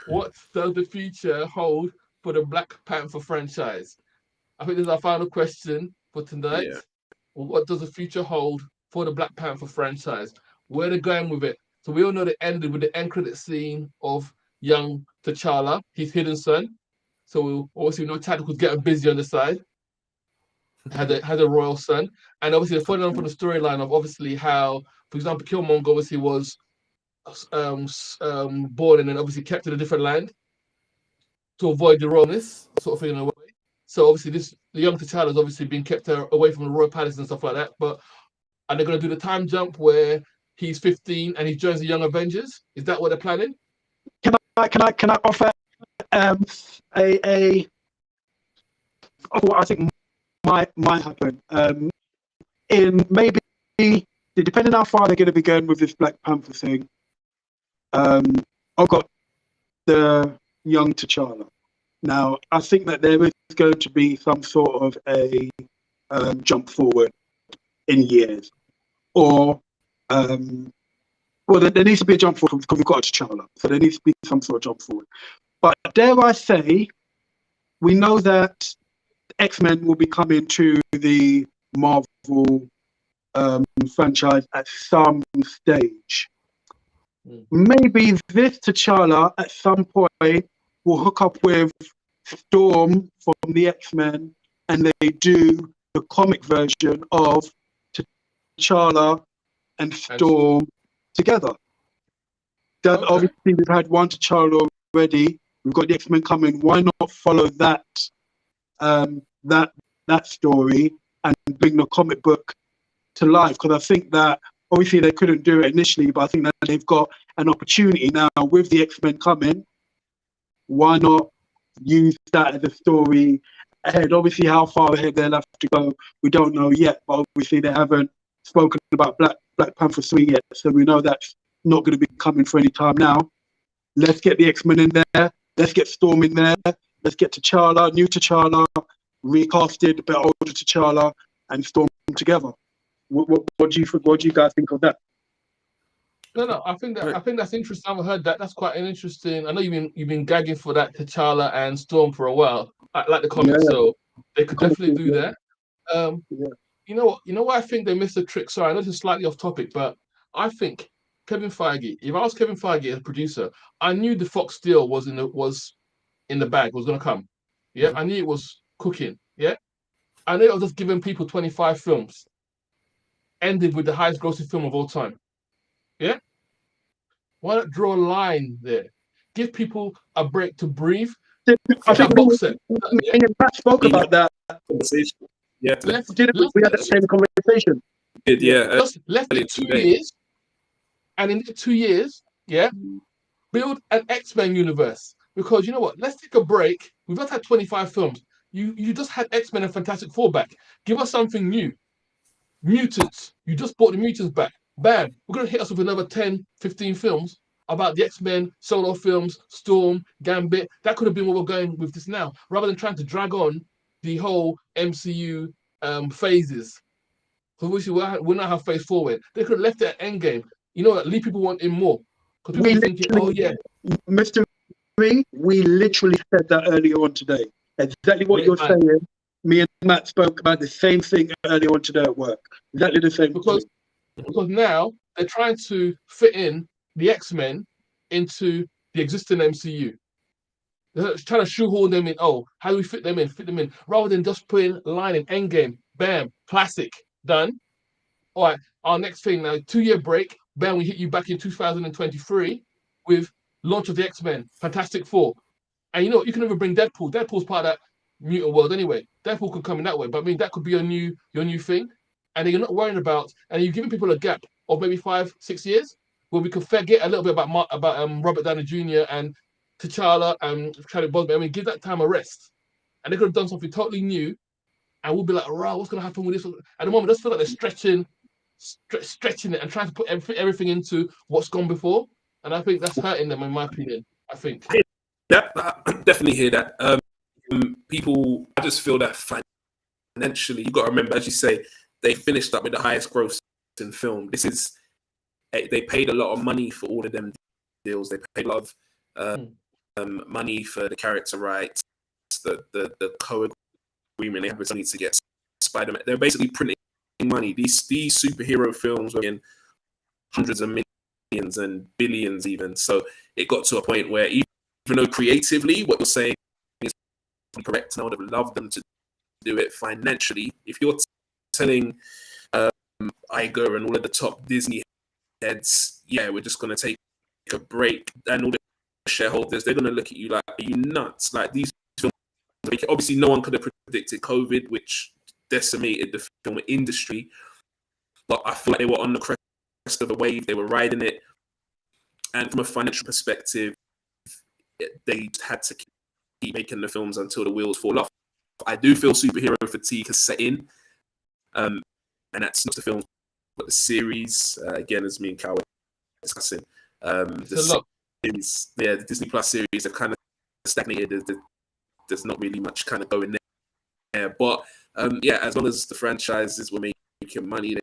What does the future hold for the Black Panther franchise? I think this is our final question for tonight. Yeah. What does the future hold for the Black Panther franchise? Where they're going with it. So we all know they ended with the end credit scene of young T'Challa, his hidden son. So we obviously know Chadwick was getting busy on the side. Had a royal son. And obviously they're following on from the storyline of obviously how, for example, Killmonger obviously was born and then obviously kept in a different land to avoid the royalness, sort of thing in a way. So obviously the young T'Challa has obviously been kept away from the royal palace and stuff like that. But are they going to do the time jump where he's 15 and he joins the Young Avengers? Is that what they're planning? Can I offer what I think might happen? In maybe depending how far they're going to be going with this Black Panther thing. I've got the young T'Challa. Now, I think that there is going to be some sort of a jump forward in years. Or, there needs to be a jump forward because we've got T'Challa. So there needs to be some sort of jump forward. But dare I say, we know that X-Men will be coming to the Marvel franchise at some stage. Maybe this T'Challa at some point will hook up with Storm from the X-Men and they do the comic version of T'Challa and Storm together. That obviously we've had one T'Challa already. We've got the X-Men coming. Why not follow that that story and bring the comic book to life? Because I think that obviously they couldn't do it initially, but I think that they've got an opportunity now with the X-Men coming. Why not use that as a story ahead? Obviously, how far ahead they'll have to go, we don't know yet. But obviously, they haven't spoken about Black Panther 3 yet, so we know that's not going to be coming for any time now. Let's get the X-Men in there. Let's get Storm in there. Let's get T'Challa, new T'Challa, recasted, but older T'Challa, and Storm together. What do you guys think of that? No, I think that's interesting. I haven't heard that. That's quite an interesting. I know you've been gagging for that T'Challa and Storm for a while. I like the comics, so they could definitely do that. You know what? I think they missed a trick. Sorry, I know this is slightly off topic, but I think Kevin Feige. If I was Kevin Feige as a producer, I knew the Fox deal was in the bag, was going to come. Yeah, I knew it was cooking. Yeah, I knew it was just giving people 25 films. Ended with the highest grossing film of all time. Yeah? Why not draw a line there? Give people a break to breathe. I think box set. Matt spoke about that conversation. Yeah, we had the same conversation. Just left it 2 years, and in the 2 years, build an X-Men universe. Because you know what? Let's take a break. We've just had 25 films. You just had X-Men and Fantastic Four back. Give us something new. Mutants. You just brought the mutants back. Bam. We're going to hit us with another 10, 15 films about the X-Men, solo films, Storm, Gambit. That could have been what we're going with this now, rather than trying to drag on the whole MCU phases. Because we now have phase 4 win. They could have left it at Endgame. You know, at least people want in more. Because people are thinking, Mr. We literally said that earlier on today. Exactly what you're saying. Me and Matt spoke about the same thing earlier on today at work. Exactly the same because now they're trying to fit in the X-Men into the existing MCU. They're trying to shoehorn them in. Oh, how do we fit them in? Fit them in. Rather than just putting a line in Endgame. Bam. Classic. Done. All right. Our next thing now, 2-year break. Bam. We hit you back in 2023 with launch of the X-Men. Fantastic Four. And you know what? You can even bring Deadpool. Deadpool's part of that mutant world anyway. Deadpool could come in that way. But I mean, that could be your new thing. And you're not worrying about, and you're giving people a gap of maybe 5-6 years where we could forget a little bit about Robert Downey Jr. and T'Challa and Chadwick Boseman. I mean, give that time a rest. And they could have done something totally new. And we'll be like, right, what's going to happen with this? At the moment, I just feel like they're stretching it and trying to put everything into what's gone before. And I think that's hurting them, in my opinion. I think. I definitely hear that. People, I just feel that financially, you got to remember, as you say, they finished up with the highest gross in film. They paid a lot of money for all of them deals. They paid a lot of money for the character rights, the co-agreement they have with Sony to get Spider-Man. They're basically printing money. These superhero films were in hundreds of millions and billions even. So it got to a point where even though creatively what you're saying is correct, and I would have loved them to do it financially. If you're telling Iger and all of the top Disney heads, we're just going to take a break, and all the shareholders, they're going to look at you like, are you nuts? Like, these films, obviously no one could have predicted COVID, which decimated the film industry, but I feel like they were on the crest of a wave. They were riding it, and from a financial perspective, they had to keep making the films until the wheels fall off. I do feel superhero fatigue has set in, and that's not the film, but the series. Again, as me and Cal were discussing, the Disney Plus series have kind of stagnated. There's not really much kind of going there. But as long as the franchises were making money,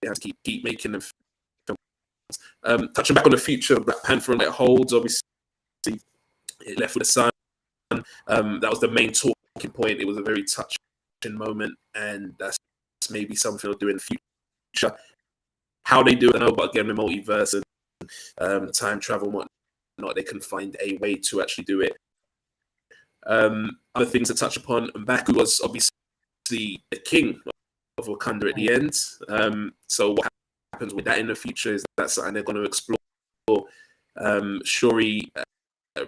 they have to keep making them films. Touching back on the future of Black Panther and it holds, obviously, it left with a son. That was the main talking point. It was a very touching moment, and that's maybe something they'll do in the future. How they do it, I don't know, but again, the multiverse and time travel and whatnot, they can find a way to actually do it. Other things to touch upon, M'Baku was obviously the king of Wakanda at the end. So what happens with that in the future? Is that something they're going to explore? Shuri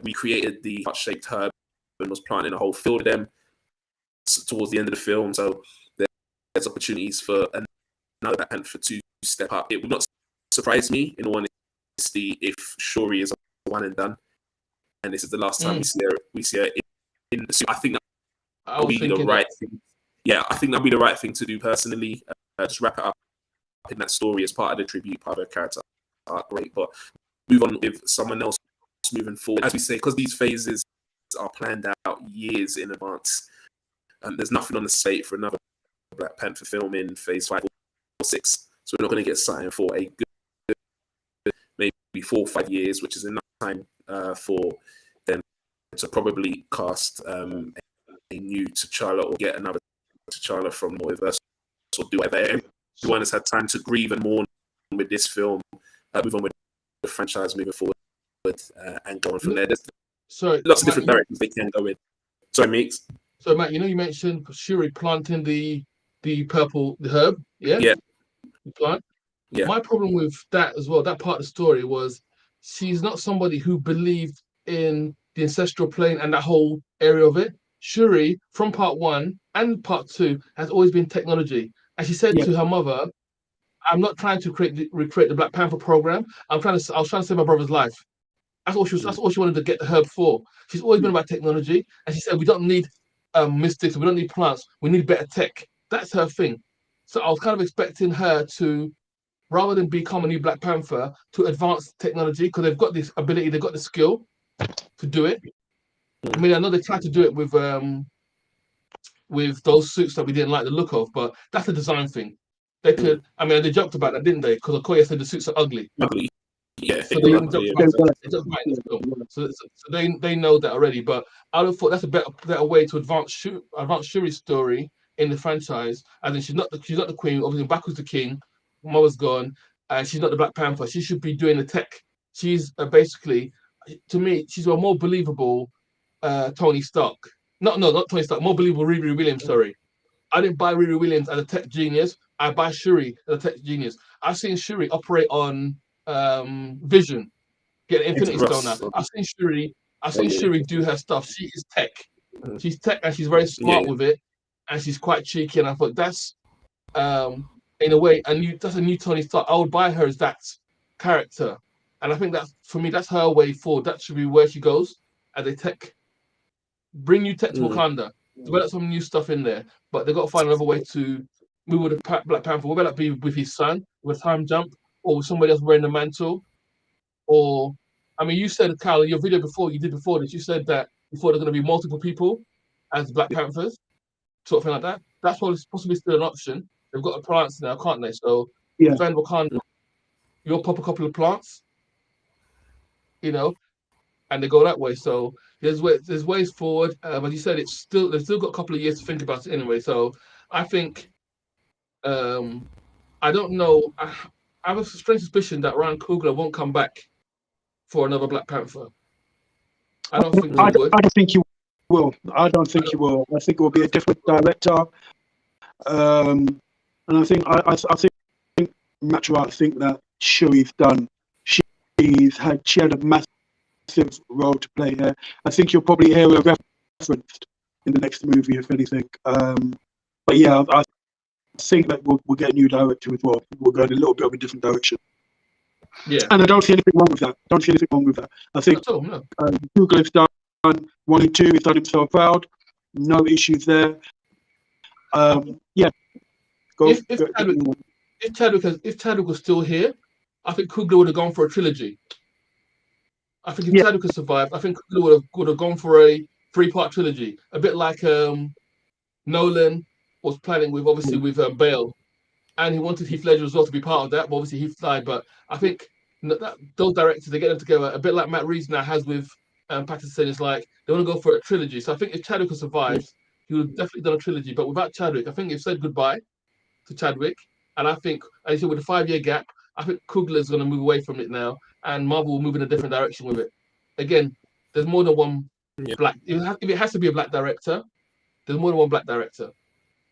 recreated the heart-shaped herb and was planting a whole field of them towards the end of the film. So there's opportunities for another Black Panther to step up. It would not surprise me, in all honesty, if Shuri is a one and done, and this is the last time we see her in the suit. I think that'll be the right thing. Yeah, I think that'll be the right thing to do personally. Just wrap it up in that story as part of the tribute, part of the character arc. Great, but move on with someone else moving forward. As we say, because these phases are planned out years in advance, and there's nothing on the slate for another Black Panther film in phase 5 or 6. So we're not going to get something for a good maybe 4 or 5 years, which is enough time for them to probably cast a new T'Challa or get another T'Challa from multiverse or do whatever. Everyone has had time to grieve and mourn with this film, move on with the franchise moving forward, and go on from there. There's lots of different directions they can go in. Sorry, Meeks. So Matt, you mentioned Shuri planting the herb, yeah? Yeah. The plant. Yeah. My problem with that as well, that part of the story was she's not somebody who believed in the ancestral plane and that whole area of it. Shuri, from part 1 and part 2, has always been technology. And she said to her mother, I'm not trying to recreate the Black Panther program. I was trying to save my brother's life. That's all she wanted to get the herb for. She's always been about technology. And she said, we don't need mystics, we don't need plants, we need better tech. That's her thing. So I was kind of expecting her to, rather than become a new Black Panther, to advance technology, because they've got this ability, they've got the skill to do it. I mean, I know they tried to do it with those suits that we didn't like the look of, but that's a design thing. They could, I mean, they joked about that, didn't they? Because Okoye said the suits are ugly. Yeah. So they joked about it. So they know that already. But I would have thought that's a better way to advance Shuri's story in the franchise. And then she's not the queen. Obviously, Back was the king. Mother's gone, and she's not the Black Panther. She should be doing the tech. She's basically, to me, she's a more believable Tony Stark. Not Tony Stark. More believable Riri Williams. Sorry, I didn't buy Riri Williams as a tech genius. I buy Shuri as a tech genius. I've seen Shuri operate on Vision, get an Infinity Stone now. I've seen Shuri do her stuff. She is tech. She's tech, and she's very smart with it, and she's quite cheeky. And I thought that's in a way that's a new Tony Stark. I would buy her as that character, and I think that's, for me, that's her way forward. That should be where she goes as a tech. Bring new tech to Wakanda. Develop some new stuff in there, but they've got to find another way to move with the Black Panther. Whether that be with his son, with time jump, or with somebody else wearing the mantle, or, I mean, you said, Cal, in your video before this, you said that before there's going to be multiple people as Black Panthers, sort of thing like that. That's possibly still an option. They've got plants now, can't they? So defend Wakanda. You'll pop a couple of plants, and they go that way. So there's ways forward. As you said, they've still got a couple of years to think about it anyway. So I think, I don't know. I have a strange suspicion that Ryan Coogler won't come back for another Black Panther. I don't think he would. I don't think he will. I don't think he will. I think it will be a different director. And I think naturally, I think that Shuri's done. She had a massive role to play here. I think you'll probably hear her referenced in the next movie, if anything. But yeah, I think that we'll get a new director as well. We'll go in a little bit of a different direction. Yeah. And I don't see anything wrong with that. I think Google's done 1 and 2. He's done himself proud. No issues there. Yeah. If Chadwick was still here, I think Coogler would have gone for a trilogy. I think if Chadwick had survived, I think Coogler would have gone for a 3-part trilogy. A bit like Nolan was planning with Bale. And he wanted Heath Ledger as well to be part of that, but obviously Heath died. But I think that those directors, they get them together, a bit like Matt Reeves now has with Patterson. It's like they want to go for a trilogy. So I think if Chadwick had survived, he would have definitely done a trilogy. But without Chadwick, I think they've said goodbye to Chadwick. And I think, as you said, with a 5-year gap, I think Coogler's going to move away from it now, and Marvel will move in a different direction with it. Again, there's more than one black. If it has to be a black director, there's more than one black director.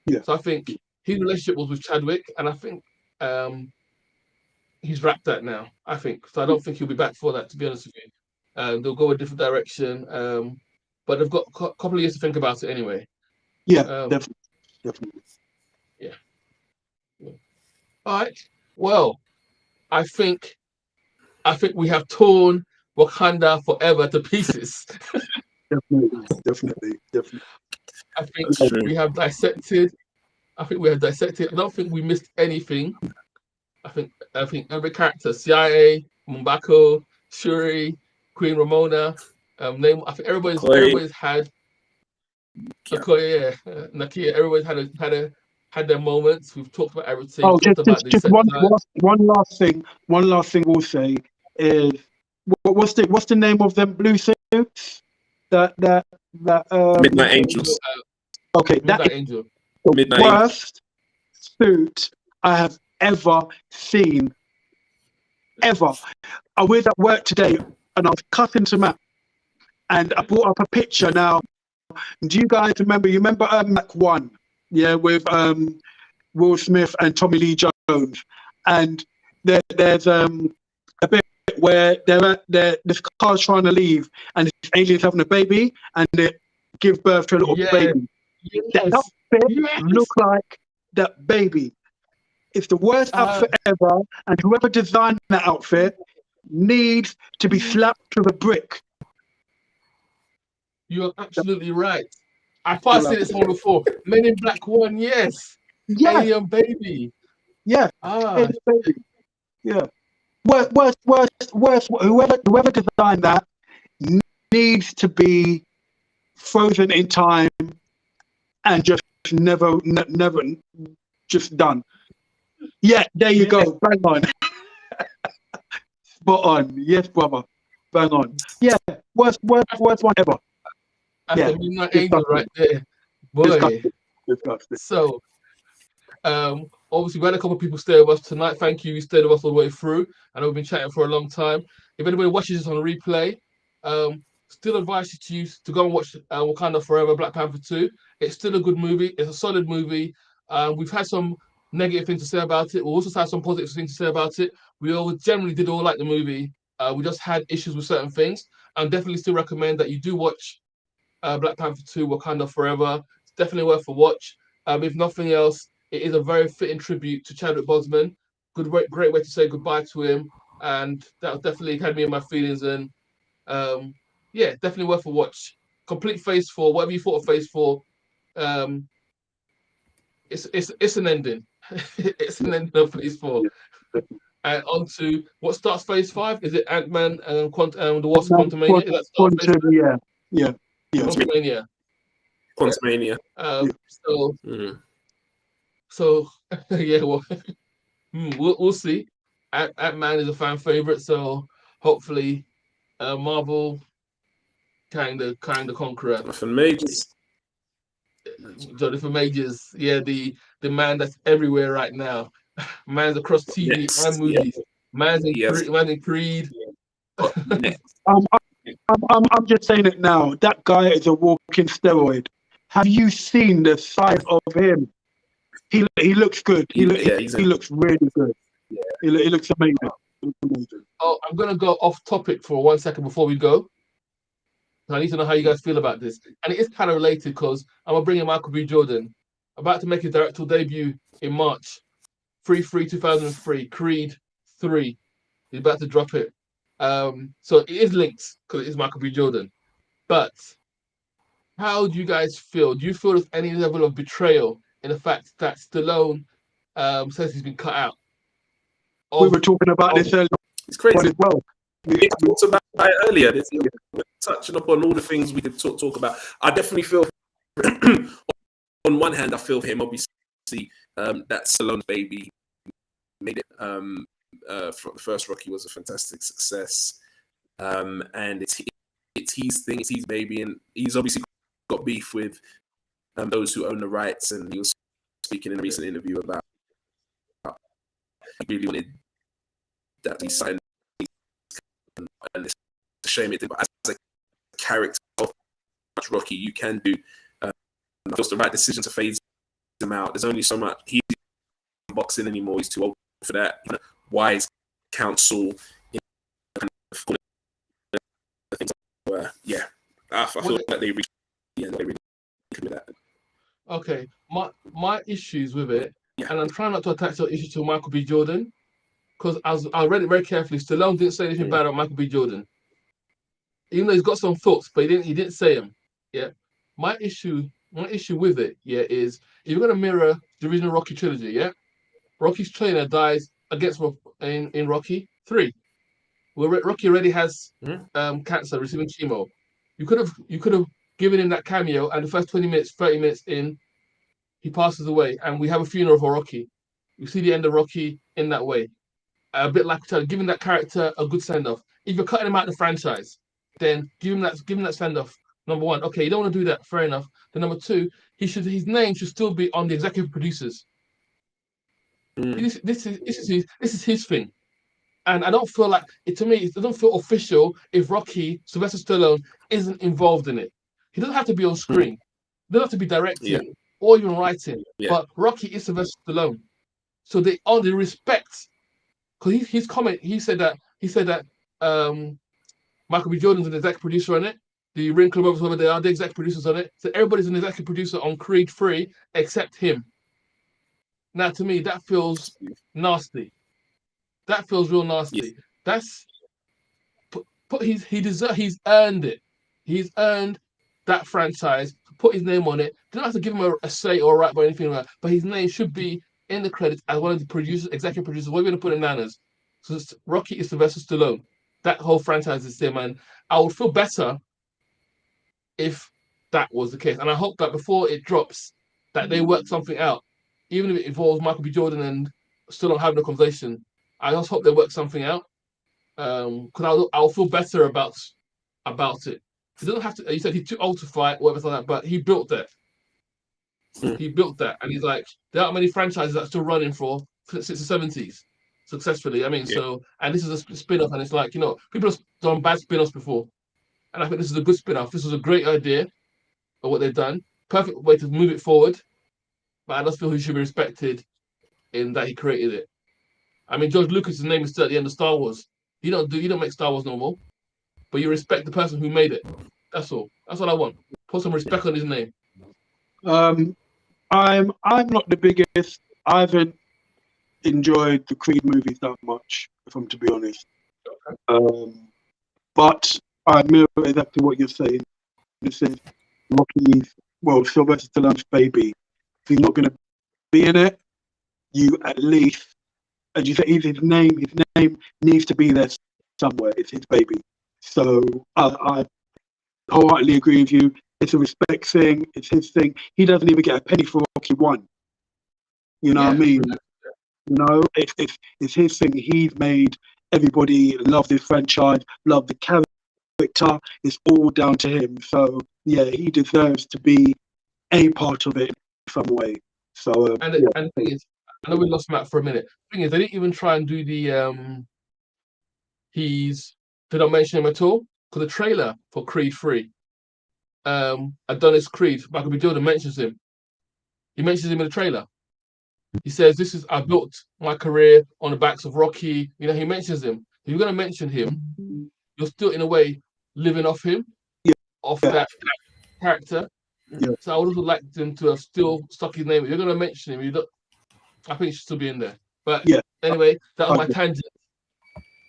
Yeah. So I think his relationship was with Chadwick, and I think he's wrapped that now. I think so. I don't think he'll be back for that. To be honest with you, they'll go a different direction. But they've got a couple of years to think about it anyway. Yeah, definitely. Yeah. All right. Well, I think we have torn Wakanda forever to pieces. Definitely. I think we have dissected. I don't think we missed anything. I think every character, CIA, M'Baku, Shuri, Queen Ramonda, name. I think everybody's had Okoye, Nakia. Everybody's had their moments. We've talked about everything. Oh, Talked about just one last thing. One last thing we'll say is what's the name of them blue suits? That Midnight Angels. Okay, Midnight Angel. The Midnight worst suit I have ever seen. Ever. I was at work today and I was cutting some out and I brought up a picture now. Do you guys remember? You remember Mac 1? Yeah, with Will Smith and Tommy Lee Jones. And there's a bit where this car's trying to leave and this alien's having a baby and they give birth to a little baby. That outfit look like that baby. It's the worst outfit ever, and whoever designed that outfit needs to be slapped with a brick. You're absolutely right. I thought I seen this one before. Men in Black 1, yes. Alien baby. Yeah. Alien baby. Yeah. Worst. Whoever designed that needs to be frozen in time and just never just done. Yeah, there you go. Bang on. Spot on. Yes, brother. Bang on. Yeah. Worst one ever. That's the Midnight Angel right there. Boy. Disgusting. So, obviously, we had a couple of people stay with us tonight. Thank you. You stayed with us all the way through. I know we've been chatting for a long time. If anybody watches this on a replay, still advise you to go and watch Wakanda Forever, Black Panther 2. It's still a good movie. It's a solid movie. We've had some negative things to say about it. We also had some positive things to say about it. We all generally did all like the movie. We just had issues with certain things. And definitely still recommend that you do watch Black Panther 2, Wakanda Forever. It's definitely worth a watch. If nothing else, it is a very fitting tribute to Chadwick Boseman. Great way to say goodbye to him. And that definitely had me in my feelings. And yeah, definitely worth a watch. Complete Phase 4, whatever you thought of Phase 4, it's an ending. It's an ending of Phase 4. And on to what starts Phase 5? Is it Ant-Man and the Wasp Quantumania? Is that start Phase 5? Yeah. Quantumania. Quantumania. So yeah, well, we'll see. Ant-Man is a fan favorite, so hopefully Marvel kind of conquer it. Jonathan Majors. Jonathan Majors, yeah, the man that's everywhere right now. Man's across TV and movies. Man's in Creed. I'm just saying it now. That guy is a walking steroid. Have you seen the side of him? He looks good. He looks really good. Yeah. He looks amazing. Oh, I'm gonna go off topic for 1 second before we go. I need to know how you guys feel about this, and it is kind of related because I'm gonna bring in Michael B. Jordan, about to make his directorial debut in March, 3/3/2003, Creed 3. He's about to drop it. So it is linked because it is Michael B. Jordan. But how do you guys feel? Do you feel there's any level of betrayal in the fact that Stallone says he's been cut out? We were talking about this earlier. It's crazy as well. We talked about it earlier. We're touching upon all the things we could talk about. I definitely feel, on one hand, I feel for him. Obviously, that Stallone baby made it. For the first Rocky was a fantastic success, and it's his thing, it's his baby, and he's obviously got beef with those who own the rights. And he was speaking in a recent interview about he really wanted that to be signed, and it's a shame it did. But as a character of Rocky, you can do. It was the right decision to phase him out. There's only so much. He's not boxing anymore. He's too old for that. Wise counsel. Things yeah, I feel like they reached the end. They really with that. Okay, my issues with it, and I'm trying not to attach your issue to Michael B. Jordan, because I read it very carefully. Stallone didn't say anything bad about Michael B. Jordan, even though he's got some thoughts, but he didn't say them. Yeah, my issue with it, is if you're gonna mirror the original Rocky trilogy, Rocky's trainer dies against in Rocky 3, where Rocky already has cancer, receiving chemo. You could have given him that cameo, and the first 20 minutes, 30 minutes in, he passes away, and we have a funeral for Rocky. You see the end of Rocky in that way, a bit like giving that character a good send off. If you're cutting him out of the franchise, then give him that send off. Number one, okay, you don't want to do that, fair enough. Then number two, his name should still be on the executive producers. This is his thing. And I don't feel like it. To me, it doesn't feel official if Sylvester Stallone isn't involved in it. He doesn't have to be on screen. He doesn't have to be directing or even writing. But Rocky is Sylvester Stallone, so they respect. Because his comment, he said that Michael B. Jordan's an executive producer on it. The Ring Club Brothers, whoever they are, the executive producers on it. So everybody's an executive producer on Creed 3 except him. Now, to me, that feels nasty. That feels real nasty. That's he's earned it. He's earned that franchise. Put his name on it. You don't have to give him a say or right or anything like that. But his name should be in the credits as one of the producers, executive producers. What are we going to put in Nanas? So Rocky is Sylvester Stallone. That whole franchise is there, man. I would feel better if that was the case. And I hope that before it drops, that they work something out. Even if it involves Michael B. Jordan and Stallone having a conversation. I just hope they work something out. Because I'll feel better about it. He doesn't have to. You said he's too old to fight, whatever like that, but he built that. He built that, and he's like, there aren't many franchises that are still running since the 70s successfully. I mean, and this is a spin-off, and it's like, people have done bad spin-offs before, and I think this is a good spin-off. This was a great idea of what they've done. Perfect way to move it forward, but I just feel he should be respected in that he created it. I mean, George Lucas's name is still at the end of Star Wars. You don't make Star Wars no more, but you respect the person who made it. That's all. That's what I want. Put some respect on his name. I'm not the biggest. I haven't enjoyed the Creed movies that much, if I'm to be honest. Okay. But I mirror exactly what you're saying. This is Rocky's, Sylvester Stallone's baby. If he's not going to be in it, you at least, as you say, his name needs to be there somewhere. It's his baby. So I wholeheartedly agree with you. It's a respect thing. It's his thing. He doesn't even get a penny for Rocky 1. You know what I mean? It's his thing. He's made everybody love this franchise, love the character. It's all down to him. So yeah, he deserves to be a part of it in some way. So and the thing is, I know we lost Matt for a minute. The thing is, they didn't even try and do the they don't mention him at all, because the trailer for Creed 3, Adonis Creed, Michael B. Jordan mentions him. He mentions him in the trailer. He says, I built my career on the backs of Rocky. He mentions him. If you're going to mention him, you're still, in a way, living off him, that character. Yeah. So I would have liked them to have still stuck his name. If you're going to mention him, I think he should still be in there. But anyway, that was my tangent.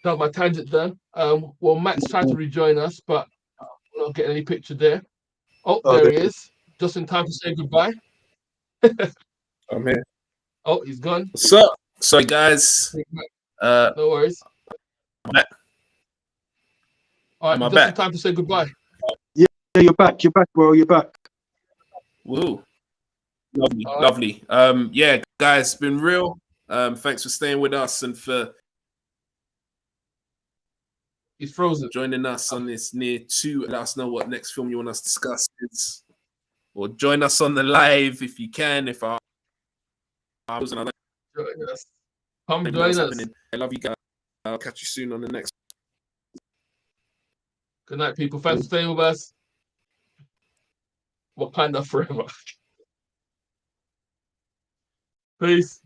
That was my tangent done. Matt's trying to rejoin us, but we're not getting any picture there. Oh, there he is. Just in time to say goodbye. I'm here. Oh, he's gone. What's up? Sorry, guys. No worries. Matt. All right, just in time to say goodbye. Yeah, you're back. You're back, bro. You're back. Woo. Lovely. Yeah, guys, been real. Thanks for staying with us and for He's frozen. Joining us on this near 2. Let us know what next film you want us to discuss is. Or join us on the live if you can. If I was another. Join us. Come join us. Happening. I love you guys. I'll catch you soon on the next. Good night, people. Thanks for staying with us. Wakanda forever. Peace.